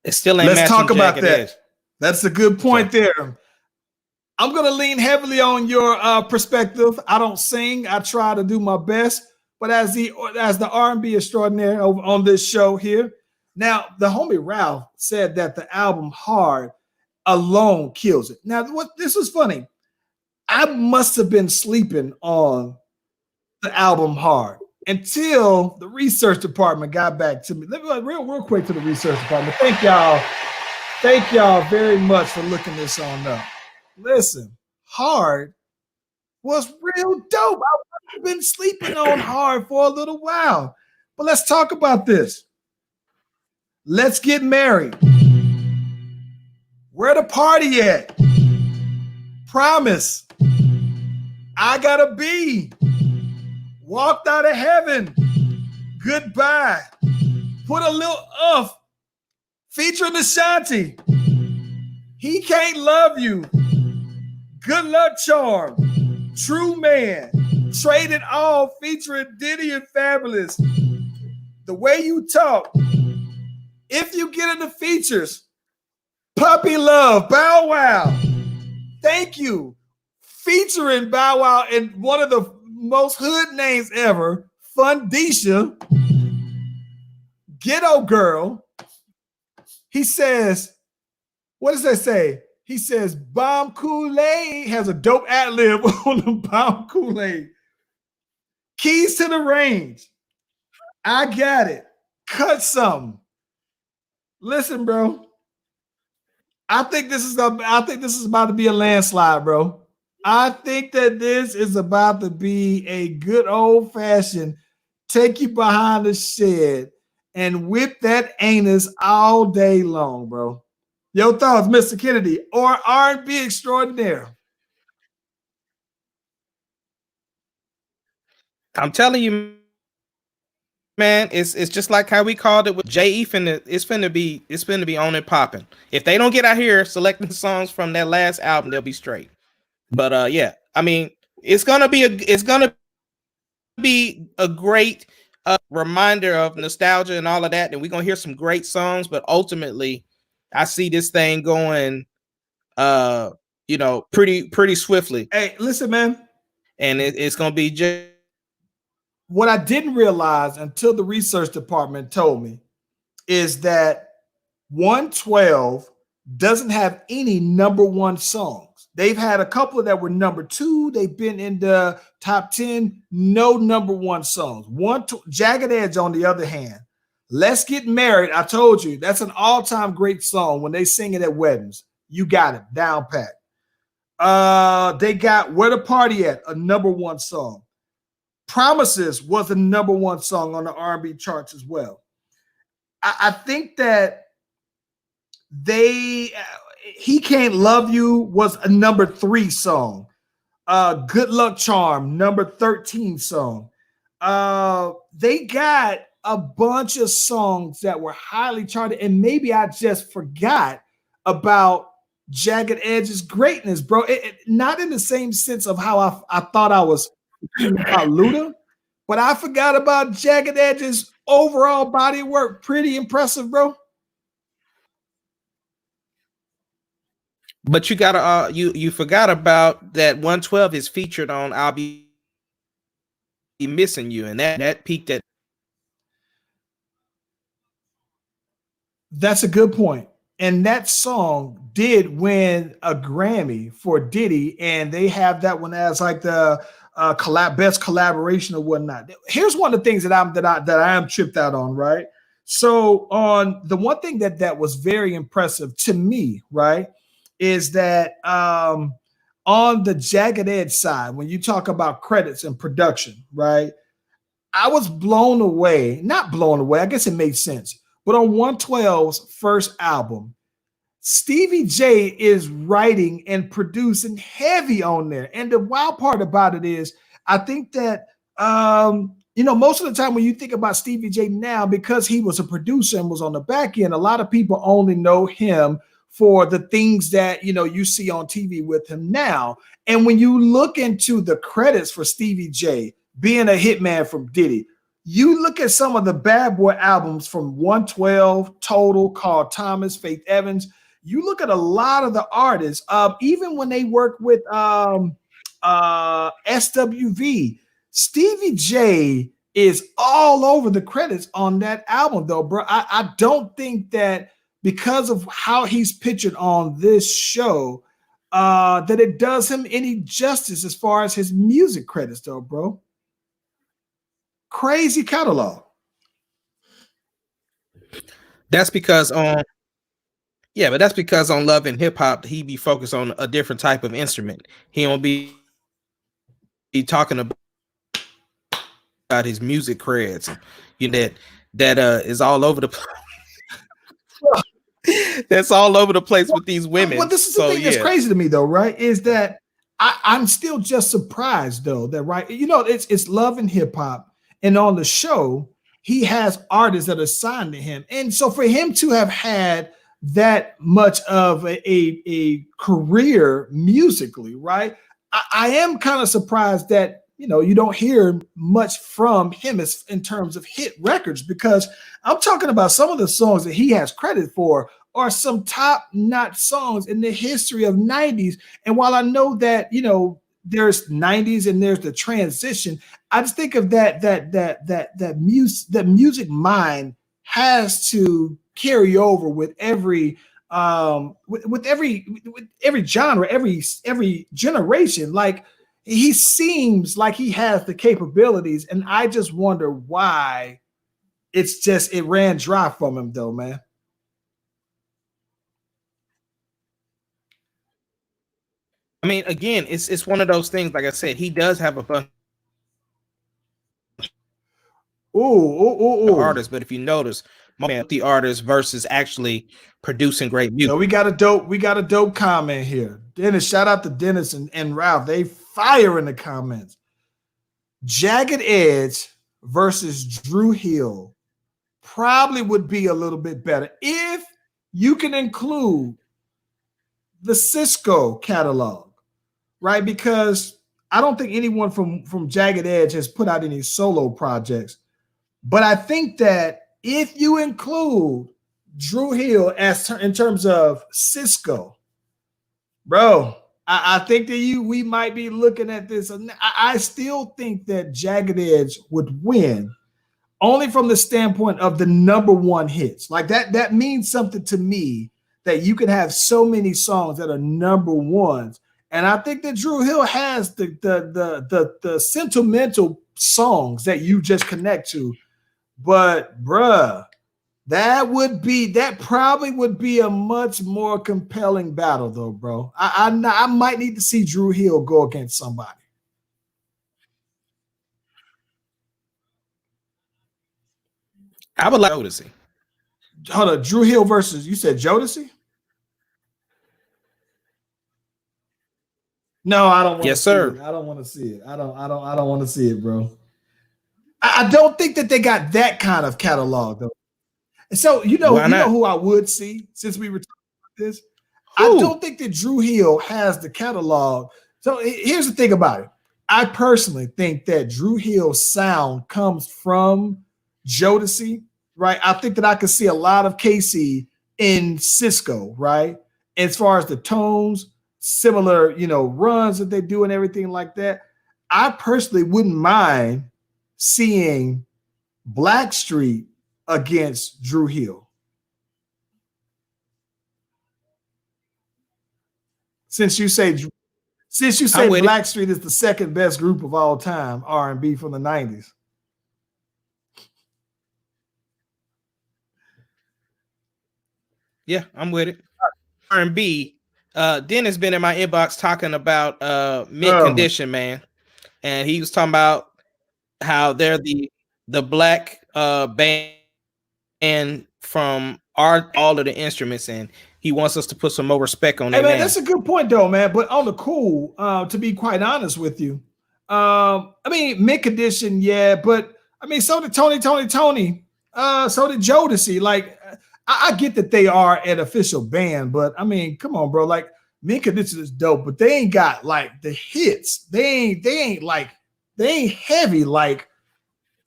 [SPEAKER 2] It still ain't.
[SPEAKER 1] Let's talk about
[SPEAKER 2] Jagged
[SPEAKER 1] that.
[SPEAKER 2] Edge.
[SPEAKER 1] That's a good point there. I'm going to lean heavily on your perspective. I don't sing. I try to do my best. But as the R&B extraordinaire on this show here, now the homie Ralph said that the album Hard alone kills it. Now, what this is funny. I must have been sleeping on the album Hard until the research department got back to me. Let me real quick to the research department. Thank y'all very much for looking this on up. Listen, Hard was real dope. I've been sleeping on Hard for a little while. But let's talk about this. Let's Get Married. Where the party at? Promise. I Gotta Be. Walked Out of Heaven. Goodbye. Put a Little Uff. Featuring Ashanti. He Can't Love You. Good Luck Charm. True Man. Trade It All featuring Diddy and Fabulous. The Way You Talk. If You Get in the Features. Puppy Love. Bow Wow. Thank You. Featuring Bow Wow and one of the most hood names ever, Fundisha. Ghetto Girl. He says, what does that say? He says, Bomb Kool-Aid has a dope ad-lib on the Bomb Kool-Aid. Keys to the Range. I Got It. Cut Some. Listen, bro. I think this is about to be a landslide, bro. I think that this is about to be a good old-fashioned take you behind the shed and whip that anus all day long, bro. Your thoughts, Mr. Kennedy, or R&B extraordinaire?
[SPEAKER 2] I'm telling you, man, it's just like how we called it with J.E. It's finna be on and popping. If they don't get out here selecting songs from that last album, they'll be straight. But yeah, I mean, it's gonna be a great reminder of nostalgia and all of that, and we're gonna hear some great songs. But ultimately, I see this thing going, pretty swiftly.
[SPEAKER 1] Hey, listen, man,
[SPEAKER 2] and it's gonna be just
[SPEAKER 1] what I didn't realize until the research department told me is that 112 doesn't have any number one songs. They've had a couple that were number two. They've been in the top 10. No number one songs. Jagged Edge, on the other hand, Let's Get Married. I told you, that's an all-time great song when they sing it at weddings. You got it, down pat. They got Where the Party At, a number one song. Promises was a number one song on the R&B charts as well. I think that He Can't Love You was a number 3 song. Good Luck Charm, number 13 song. They got a bunch of songs that were highly charted, and maybe I just forgot about Jagged Edge's greatness, bro. Not in the same sense of how I thought I was about Luda, but I forgot about Jagged Edge's overall body of work. Pretty impressive, bro.
[SPEAKER 2] But you gotta you forgot about that 112 is featured on I'll Be Missing You, and that peaked at.
[SPEAKER 1] That's a good point. And that song did win a Grammy for Diddy, and they have that one as like the best collaboration or whatnot. Here's one of the things that I am tripped out on, right? So on the one thing that was very impressive to me, right, is that on the Jagged Edge side, when you talk about credits and production, right, I was blown away. Not blown away, I guess it made sense. But on 112's first album, Stevie J is writing and producing heavy on there. And the wild part about it is, I think that, most of the time when you think about Stevie J now, because he was a producer and was on the back end, a lot of people only know him for the things that, you see on TV with him now. And when you look into the credits for Stevie J being a hitman from Diddy, you look at some of the Bad Boy albums from 112, Total, Carl Thomas, Faith Evans. You look at a lot of the artists, even when they work with SWV, Stevie J is all over the credits on that album, though, bro. I don't think that because of how he's pictured on this show, that it does him any justice as far as his music credits, though, bro. Crazy catalog.
[SPEAKER 2] That's because but that's because on Love and Hip Hop, he be focused on a different type of instrument. He don't be talking about his music creds. That is all over the place. That's all over the place with these women.
[SPEAKER 1] Well, this is the thing that's crazy to me, though, right? Is that I'm still just surprised, though, that it's Love and Hip Hop. And on the show, he has artists that are signed to him. And so for him to have had that much of a career musically, right? I am kind of surprised that, you don't hear much from him in terms of hit records, because I'm talking about some of the songs that he has credit for are some top-notch songs in the history of 90s. And while I know that, there's 90s and there's the transition, I just think of that music mind has to carry over with every with every genre, every generation. Like, he seems like he has the capabilities, and I just wonder why it ran dry from him, though, man.
[SPEAKER 2] I mean, again, it's one of those things. Like I said, he does have a bunch of artists, but if you notice, the artist versus actually producing great music.
[SPEAKER 1] So we got a dope comment here. Dennis, shout out to Dennis and Ralph. They fire in the comments. Jagged Edge versus Dru Hill probably would be a little bit better if you can include the Cisco catalog, right? Because I don't think anyone from Jagged Edge has put out any solo projects. But I think that if you include Dru Hill in terms of Cisco, bro, I think that we might be looking at this. I still think that Jagged Edge would win, only from the standpoint of the #1 hits. Like that means something to me, that you can have so many songs that are #1s. And I think that Dru Hill has the sentimental songs that you just connect to. But bruh, that probably would be a much more compelling battle, though, bro. I might need to see Dru Hill go against somebody.
[SPEAKER 2] I would like Jodeci.
[SPEAKER 1] Hold on, Dru Hill versus, you said Jodeci? No, I don't want to see it. I don't want to see it. I don't want to see it, bro. I don't think that they got that kind of catalog, though. So you know who I would see, since we were talking about this? Who? I don't think that Dru Hill has the catalog. So here's the thing about it. I personally think that Dru Hill's sound comes from Jodeci, right? I think that I could see a lot of KC in Cisco, right? As far as the tones, similar, runs that they do and everything like that. I personally wouldn't mind seeing Blackstreet against Dru Hill. Since you say Blackstreet is the second best group of all time, R&B from the 90s.
[SPEAKER 2] Yeah, I'm with it. R&B. Dennis been in my inbox talking about Mint Condition, man. And he was talking about how they're the black band from all of the instruments, and he wants us to put some more respect on it.
[SPEAKER 1] Man, that's a good point, though, man. But on the cool, to be quite honest with you, Mint Condition, yeah, but so did Tony, so did Jodeci. Like, I get that they are an official band, but come on, bro. Like, Mint Condition is dope, but they ain't got like the hits. They ain't heavy. Like,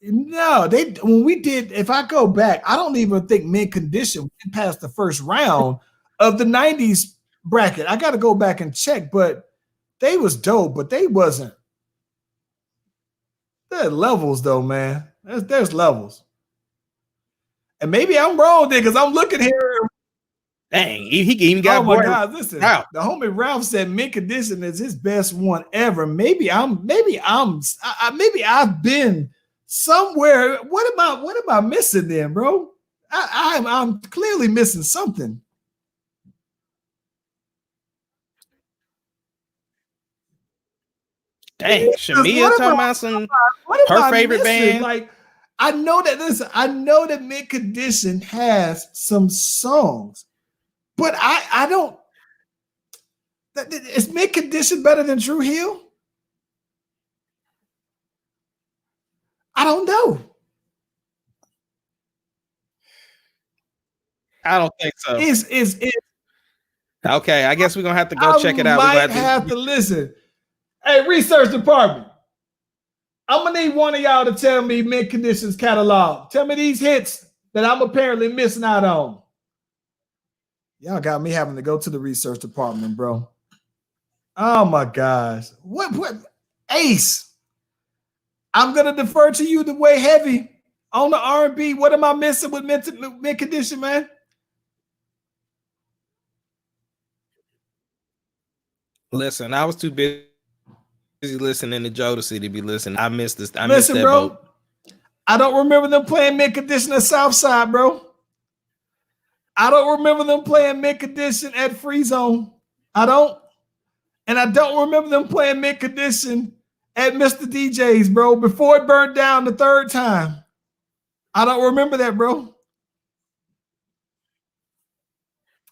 [SPEAKER 1] no, when we did, if I go back, I don't even think Mint Condition went past the first round of the 90s bracket. I got to go back and check, but they was dope, but they wasn't. There's levels, though, man. There's levels. And maybe I'm wrong there, because I'm looking here.
[SPEAKER 2] Dang, he even got.
[SPEAKER 1] Oh my God! Listen, Ralph. The homie Ralph said Mint Condition is his best one ever. Maybe I've been somewhere. What am I missing then, bro? I'm clearly missing something.
[SPEAKER 2] Dang, Shamia talking about her favorite band.
[SPEAKER 1] Like, I know that Mint Condition has some songs. But I don't. Is Mint Condition better than Dru Hill? I don't know.
[SPEAKER 2] I don't think so.
[SPEAKER 1] Is
[SPEAKER 2] okay? I guess we're gonna have to go check it out.
[SPEAKER 1] I might have to listen. Hey, research department, I'm gonna need one of y'all to tell me Mint Condition's catalog. Tell me these hits that I'm apparently missing out on. Y'all got me having to go to the research department, bro. Oh my gosh. What Ace? I'm gonna defer to you to weigh heavy on the R&B. What am I missing with Mint Condition, man?
[SPEAKER 2] Listen, I was too busy listening to Jodeci to be listening. I missed this.
[SPEAKER 1] Listen, bro. Boat. I don't remember them playing Mint Condition at Southside, bro. I don't remember them playing Mint Condition at Free Zone. I don't. And I don't remember them playing Mint Condition at Mr. DJ's, bro, before it burned down the third time. I don't remember that, bro.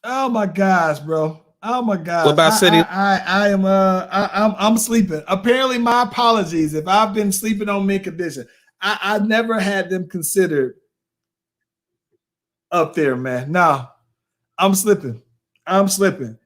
[SPEAKER 1] Oh my gosh, bro. Oh my gosh.
[SPEAKER 2] What about City?
[SPEAKER 1] I'm sleeping. Apparently, my apologies if I've been sleeping on mint condition. I never had them considered up there, man. No, I'm slipping. I'm slipping.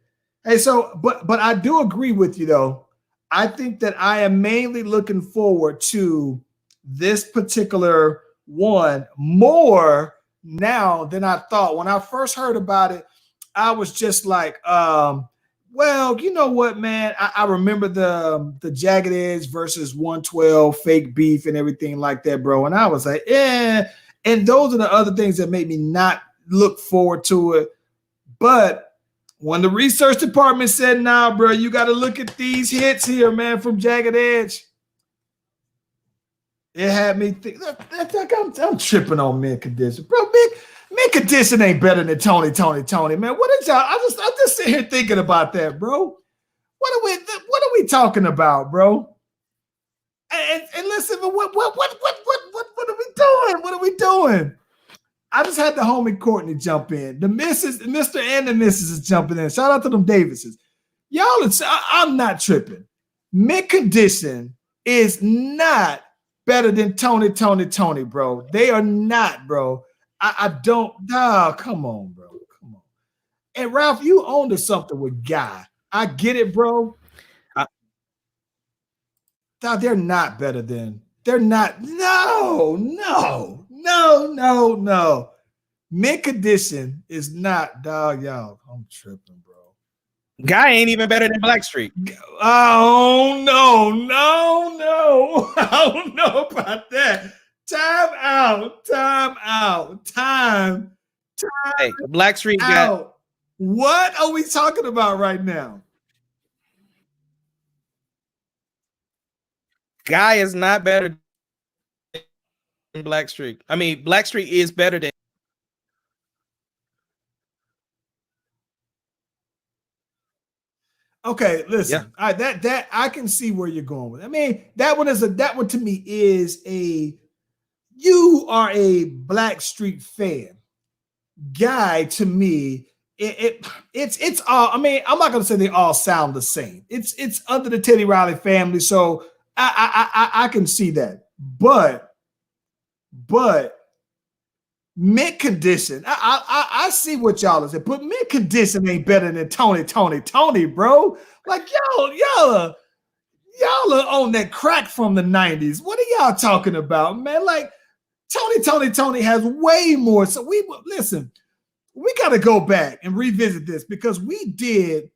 [SPEAKER 1] Hey, so but I do agree with you though. I think that I am mainly looking forward to this particular one more now than I thought. When I first heard about it, I was just like, well, you know what, man? I remember the Jagged Edge versus 112 fake beef and everything like that, bro. And I was like, eh. And those are the other things that made me not look forward to it. But when the research department said, nah, bro, you got to look at these hits here, man, from Jagged Edge, it had me think, I'm tripping on mint condition. Bro, mint condition ain't better than Tony, man. What is y'all? I'm just sitting here thinking about that, bro. What are we talking about, bro? And listen, what are we doing? What are we doing? I just had the homie Courtney jump in. The Mr. and the Missus is jumping in. Shout out to them Davises. Y'all, I'm not tripping. Mint condition is not better than Tony, bro. They are not, bro. I don't. No, come on, bro. Come on. And Ralph, you own to something with Guy. I get it, bro. They're not better than. They're not. No. Mint condition is not, dog, y'all. I'm tripping, bro.
[SPEAKER 2] Guy ain't even better than Blackstreet.
[SPEAKER 1] Oh, no. I don't know about that. Time out.
[SPEAKER 2] Hey, Blackstreet
[SPEAKER 1] got. What are we talking about right now?
[SPEAKER 2] Guy is not better than Blackstreet. I mean, Blackstreet is better than.
[SPEAKER 1] Okay, listen. Yeah. All right, that I can see where you're going with. I mean, that one to me is you are a Blackstreet fan. Guy to me, it's all. I mean, I'm not gonna say they all sound the same. It's under the Teddy Riley family, so I can see that. But mint condition, I see what y'all are saying, but mint condition ain't better than Tony, bro. Like y'all are on that crack from the 90s. What are y'all talking about, man? Like Tony has way more. So we got to go back and revisit this because we did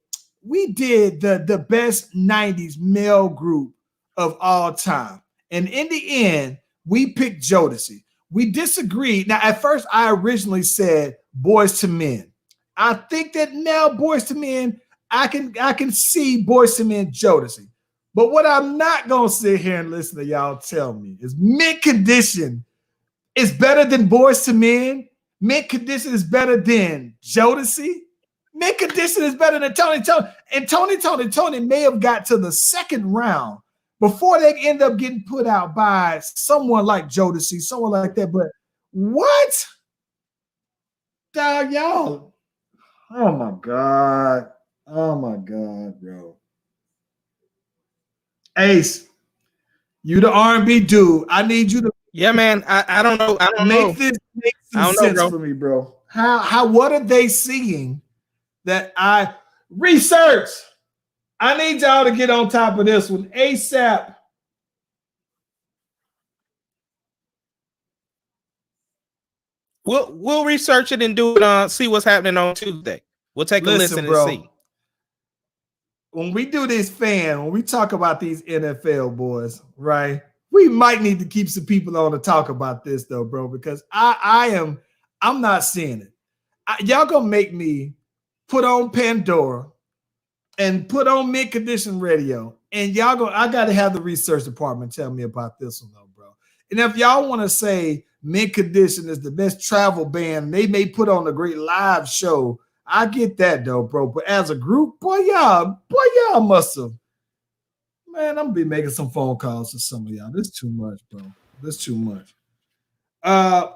[SPEAKER 1] the best 90s male group of all time. And in the end, we picked Jodeci. We disagreed. Now, at first, I originally said Boys to Men. I think that now Boys to Men, I can see Boys to Men Jodeci. But what I'm not going to sit here and listen to y'all tell me is mint condition is better than Boys to Men. Mint condition is better than Jodeci. Mint condition is better than Tony. And Tony may have got to the second round before they end up getting put out by someone like Jodeci, someone like that. But what? Dog, y'all. Oh my God, bro. Ace, you the R&B dude. I need you to.
[SPEAKER 2] Yeah, man. I don't know. I don't know.
[SPEAKER 1] This make some sense for me, bro. What are they seeing that I research? I need y'all to get on top of this one ASAP.
[SPEAKER 2] We'll research it and do it. See what's happening on Tuesday. We'll take a listen
[SPEAKER 1] bro,
[SPEAKER 2] and see.
[SPEAKER 1] When we do this when we talk about these NFL boys, right? We might need to keep some people on to talk about this though, bro, because I'm not seeing it. Y'all gonna make me put on Pandora and put on Mint Condition Radio, and I gotta have the research department tell me about this one though, bro. And if y'all want to say Mint Condition is the best travel band, they may put on a great live show. I get that though, bro. But as a group, boy, y'all must have. Man, I'm gonna be making some phone calls to some of y'all. This is too much, bro. This is too much.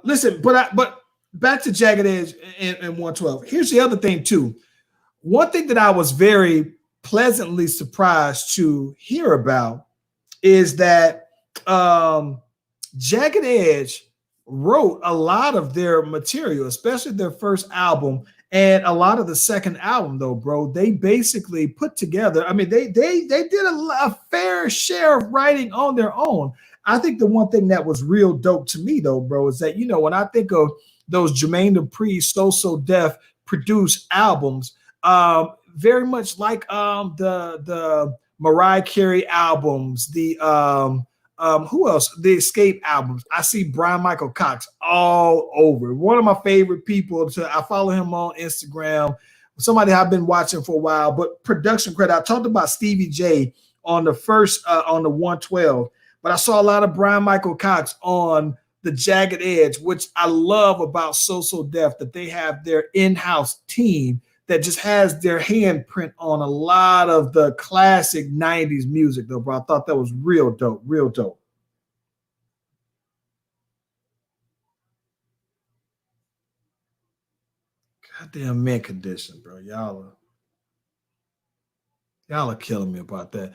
[SPEAKER 1] Listen, but back to Jagged Edge and 112. Here's the other thing too. One thing that I was very pleasantly surprised to hear about is that Jagged Edge wrote a lot of their material, especially their first album and a lot of the second album, though, bro. They basically put together, I mean, they did a fair share of writing on their own. I think the one thing that was real dope to me, though, bro, is that, you know, when I think of those Jermaine Dupri, So Def produced albums, very much like the Mariah Carey albums, the who else? The Escape albums. I see Brian Michael Cox all over. One of my favorite people. I follow him on Instagram. Somebody I've been watching for a while. But production credit. I talked about Stevie J on the first on the 112, but I saw a lot of Brian Michael Cox on the Jagged Edge, which I love about So Def, that they have their in-house team that just has their handprint on a lot of the classic 90s music, though, bro. I thought that was real dope, real dope. Goddamn mint condition, bro. Y'all are killing me about that.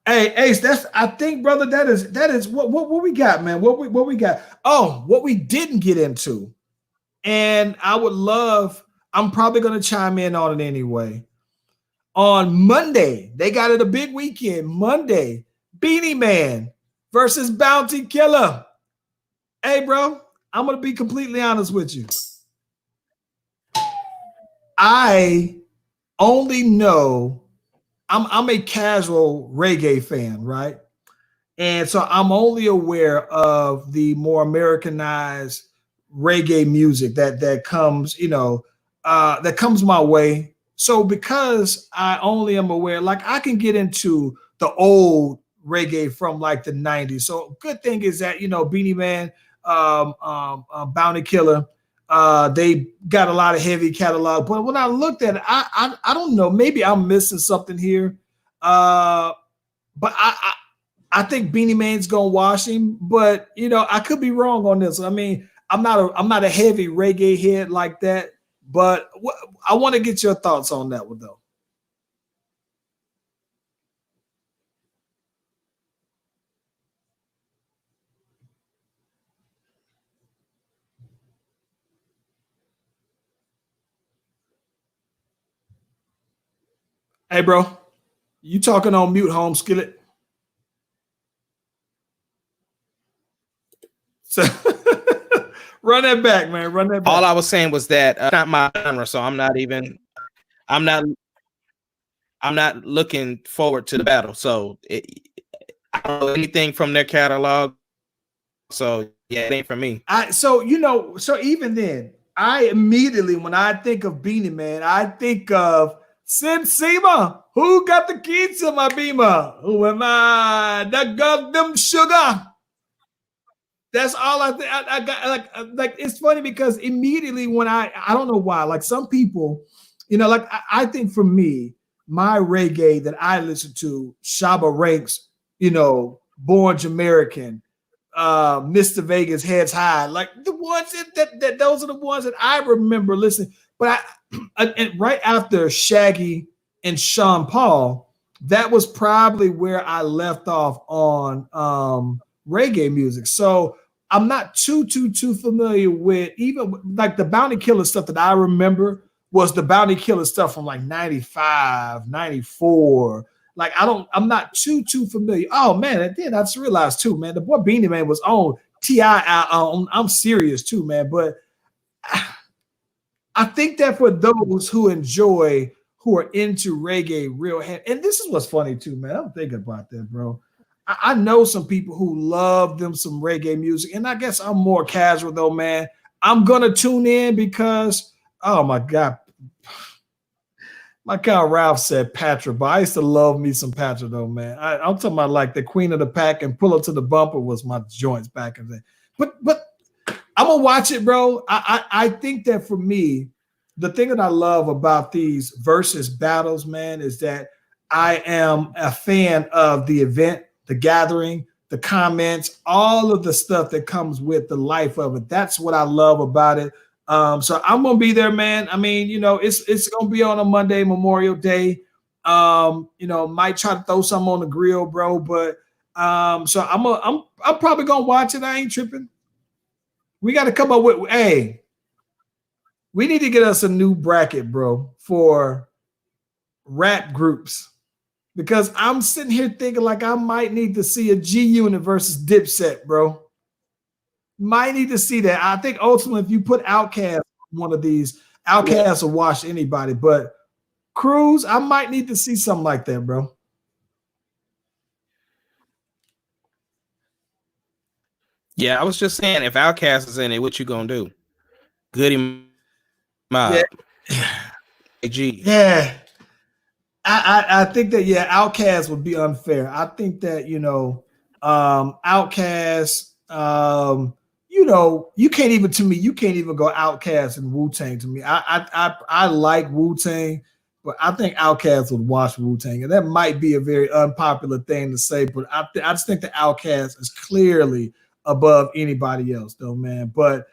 [SPEAKER 1] Hey, Ace, I think, brother, that is what we got, man. What we got. Oh, what we didn't get into, and I would love. I'm probably going to chime in on it anyway. On Monday, they got it a big weekend. Monday, Beanie Man versus Bounty Killer. Hey, bro, I'm going to be completely honest with you. I only know I'm a casual reggae fan, right? And so I'm only aware of the more Americanized reggae music that comes, you know, that comes my way. So because I only am aware, like I can get into the old reggae from like the 90s. So good thing is that, you know, Beanie Man, Bounty Killer, they got a lot of heavy catalog. But when I looked at it, I don't know, maybe I'm missing something here. But I think Beanie Man's gonna wash him, but you know, I could be wrong on this. I mean, I'm not a heavy reggae head like that. But I want to get your thoughts on that one, though. Hey, bro, you talking on mute, home skillet? So run that back, man. Run that back.
[SPEAKER 2] All I was saying was that not my genre, so I'm not looking forward to the battle. So I don't know anything from their catalog. So yeah, it ain't for me.
[SPEAKER 1] So even then, I immediately, when I think of Beanie Man, I think of Sin Seema. Who got the keys to my Beamer? Who am I? That got them sugar. That's all I think. I got like it's funny because immediately when I don't know why, like some people, you know, like I think for me, my reggae that I listen to, Shabba Ranks, you know, Born Jamaican, Mr. Vegas, Heads High, like the ones that those are the ones that I remember listening. But and right after Shaggy and Sean Paul, that was probably where I left off on reggae music. So I'm not too familiar with even like the Bounty Killer stuff that I remember was the Bounty Killer stuff from like 95, 94. Like I'm not too familiar. Oh man, and then I just realized too, man, the boy Beanie Man was on T.I. I'm serious too, man. But I think that for those who are into reggae real head, and this is what's funny too, man. I'm thinking about that, bro. I know some people who love them some reggae music, and I guess I'm more casual though, man. I'm gonna tune in because, oh my God, my guy Ralph said Patra, but I used to love me some Patra though, man. I'm talking about like the Queen of the Pack and Pull Up to the Bumper was my joints back in the day. But I'm gonna watch it, bro. I think that for me, the thing that I love about these versus battles, man, is that I am a fan of the event, the gathering, the comments, all of the stuff that comes with the life of it. That's what I love about it. So I'm gonna be there, man. I mean, it's gonna be on a Monday, Memorial Day. Might try to throw something on the grill, bro. But so I'm probably gonna watch it. I ain't tripping. We got to come up with we need to get us a new bracket, bro, for rap groups. Because I'm sitting here thinking like I might need to see a G Unit versus Dipset, bro. Might need to see that. I think ultimately, if you put Outkast on one of these, Outkast will wash anybody. But Cruz, I might need to see something like that, bro.
[SPEAKER 2] Yeah, I was just saying, if Outkast is in it, what you gonna do? Goody Mob.
[SPEAKER 1] Yeah. I think that Outkast would be unfair. I think that Outkast, you can't even go Outkast and Wu-Tang to me. I like Wu-Tang, but I think Outkast would wash Wu-Tang, and that might be a very unpopular thing to say, but I just think that Outkast is clearly above anybody else, though, man. But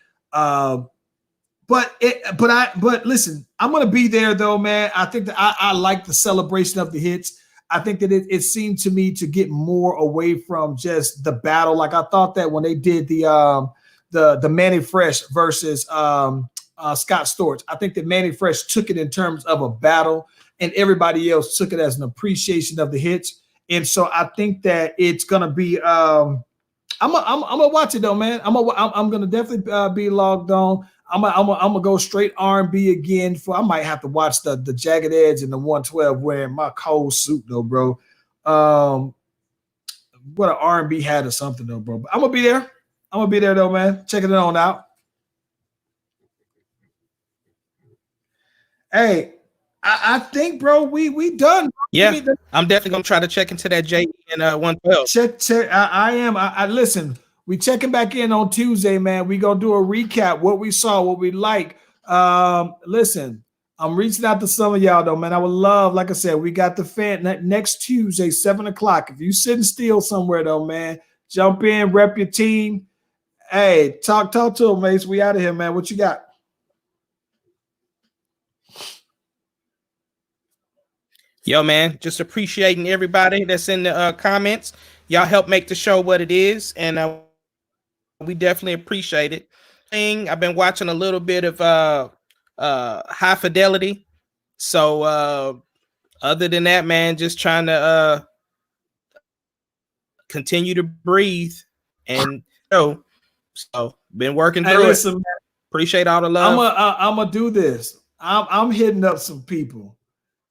[SPEAKER 1] listen, I'm gonna be there though, man. I think that I like the celebration of the hits. I think that it seemed to me to get more away from just the battle. Like I thought that when they did the Manny Fresh versus Scott Storch, I think that Manny Fresh took it in terms of a battle, and everybody else took it as an appreciation of the hits. And so I think that it's gonna be. I'm gonna watch it though, man. I'm gonna definitely be logged on. I'm gonna go straight R&B again. I might have to watch the Jagged Edge and the 112 wearing my cold suit though, bro. What an R&B hat or something though, bro. But I'm gonna be there. I'm gonna be there though, man. Checking it on out. Hey, I think, bro, we done.
[SPEAKER 2] Yeah, I'm definitely gonna try to check into that J and 112.
[SPEAKER 1] Check. I am. I listen. We checking back in on Tuesday, man. We gonna do a recap, what we saw, what we like. Listen, I'm reaching out to some of y'all though, man. I would love, like I said, we got the fan next Tuesday, 7:00. If you sitting still somewhere though, man, jump in, rep your team. Hey, talk to them, Mace. We out of here, man. What you got?
[SPEAKER 2] Yo, man, just appreciating everybody that's in the comments. Y'all help make the show what it is, and we definitely appreciate it. I've been watching a little bit of High Fidelity. So other than that, man, just trying to continue to breathe, and so been working through it. Man, appreciate all the love.
[SPEAKER 1] I'm gonna do this. I'm hitting up some people.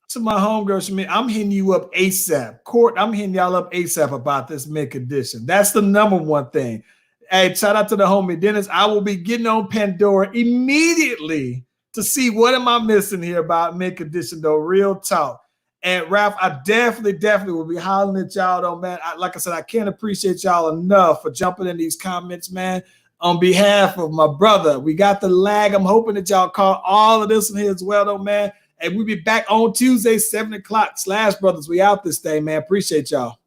[SPEAKER 1] To my homegirls, I'm hitting you up ASAP. Court, I'm hitting y'all up ASAP about this mid condition. That's the number one thing. Hey, shout out to the homie Dennis. I will be getting on Pandora immediately to see what am I missing here about mid condition, though. Real talk. And Ralph, I definitely will be hollering at y'all, though, man. Like I said, I can't appreciate y'all enough for jumping in these comments, man. On behalf of my brother, we got the lag. I'm hoping that y'all caught all of this in here as well, though, man. And we'll be back on Tuesday, 7:00. Slash Brothers. We out this day, man. Appreciate y'all.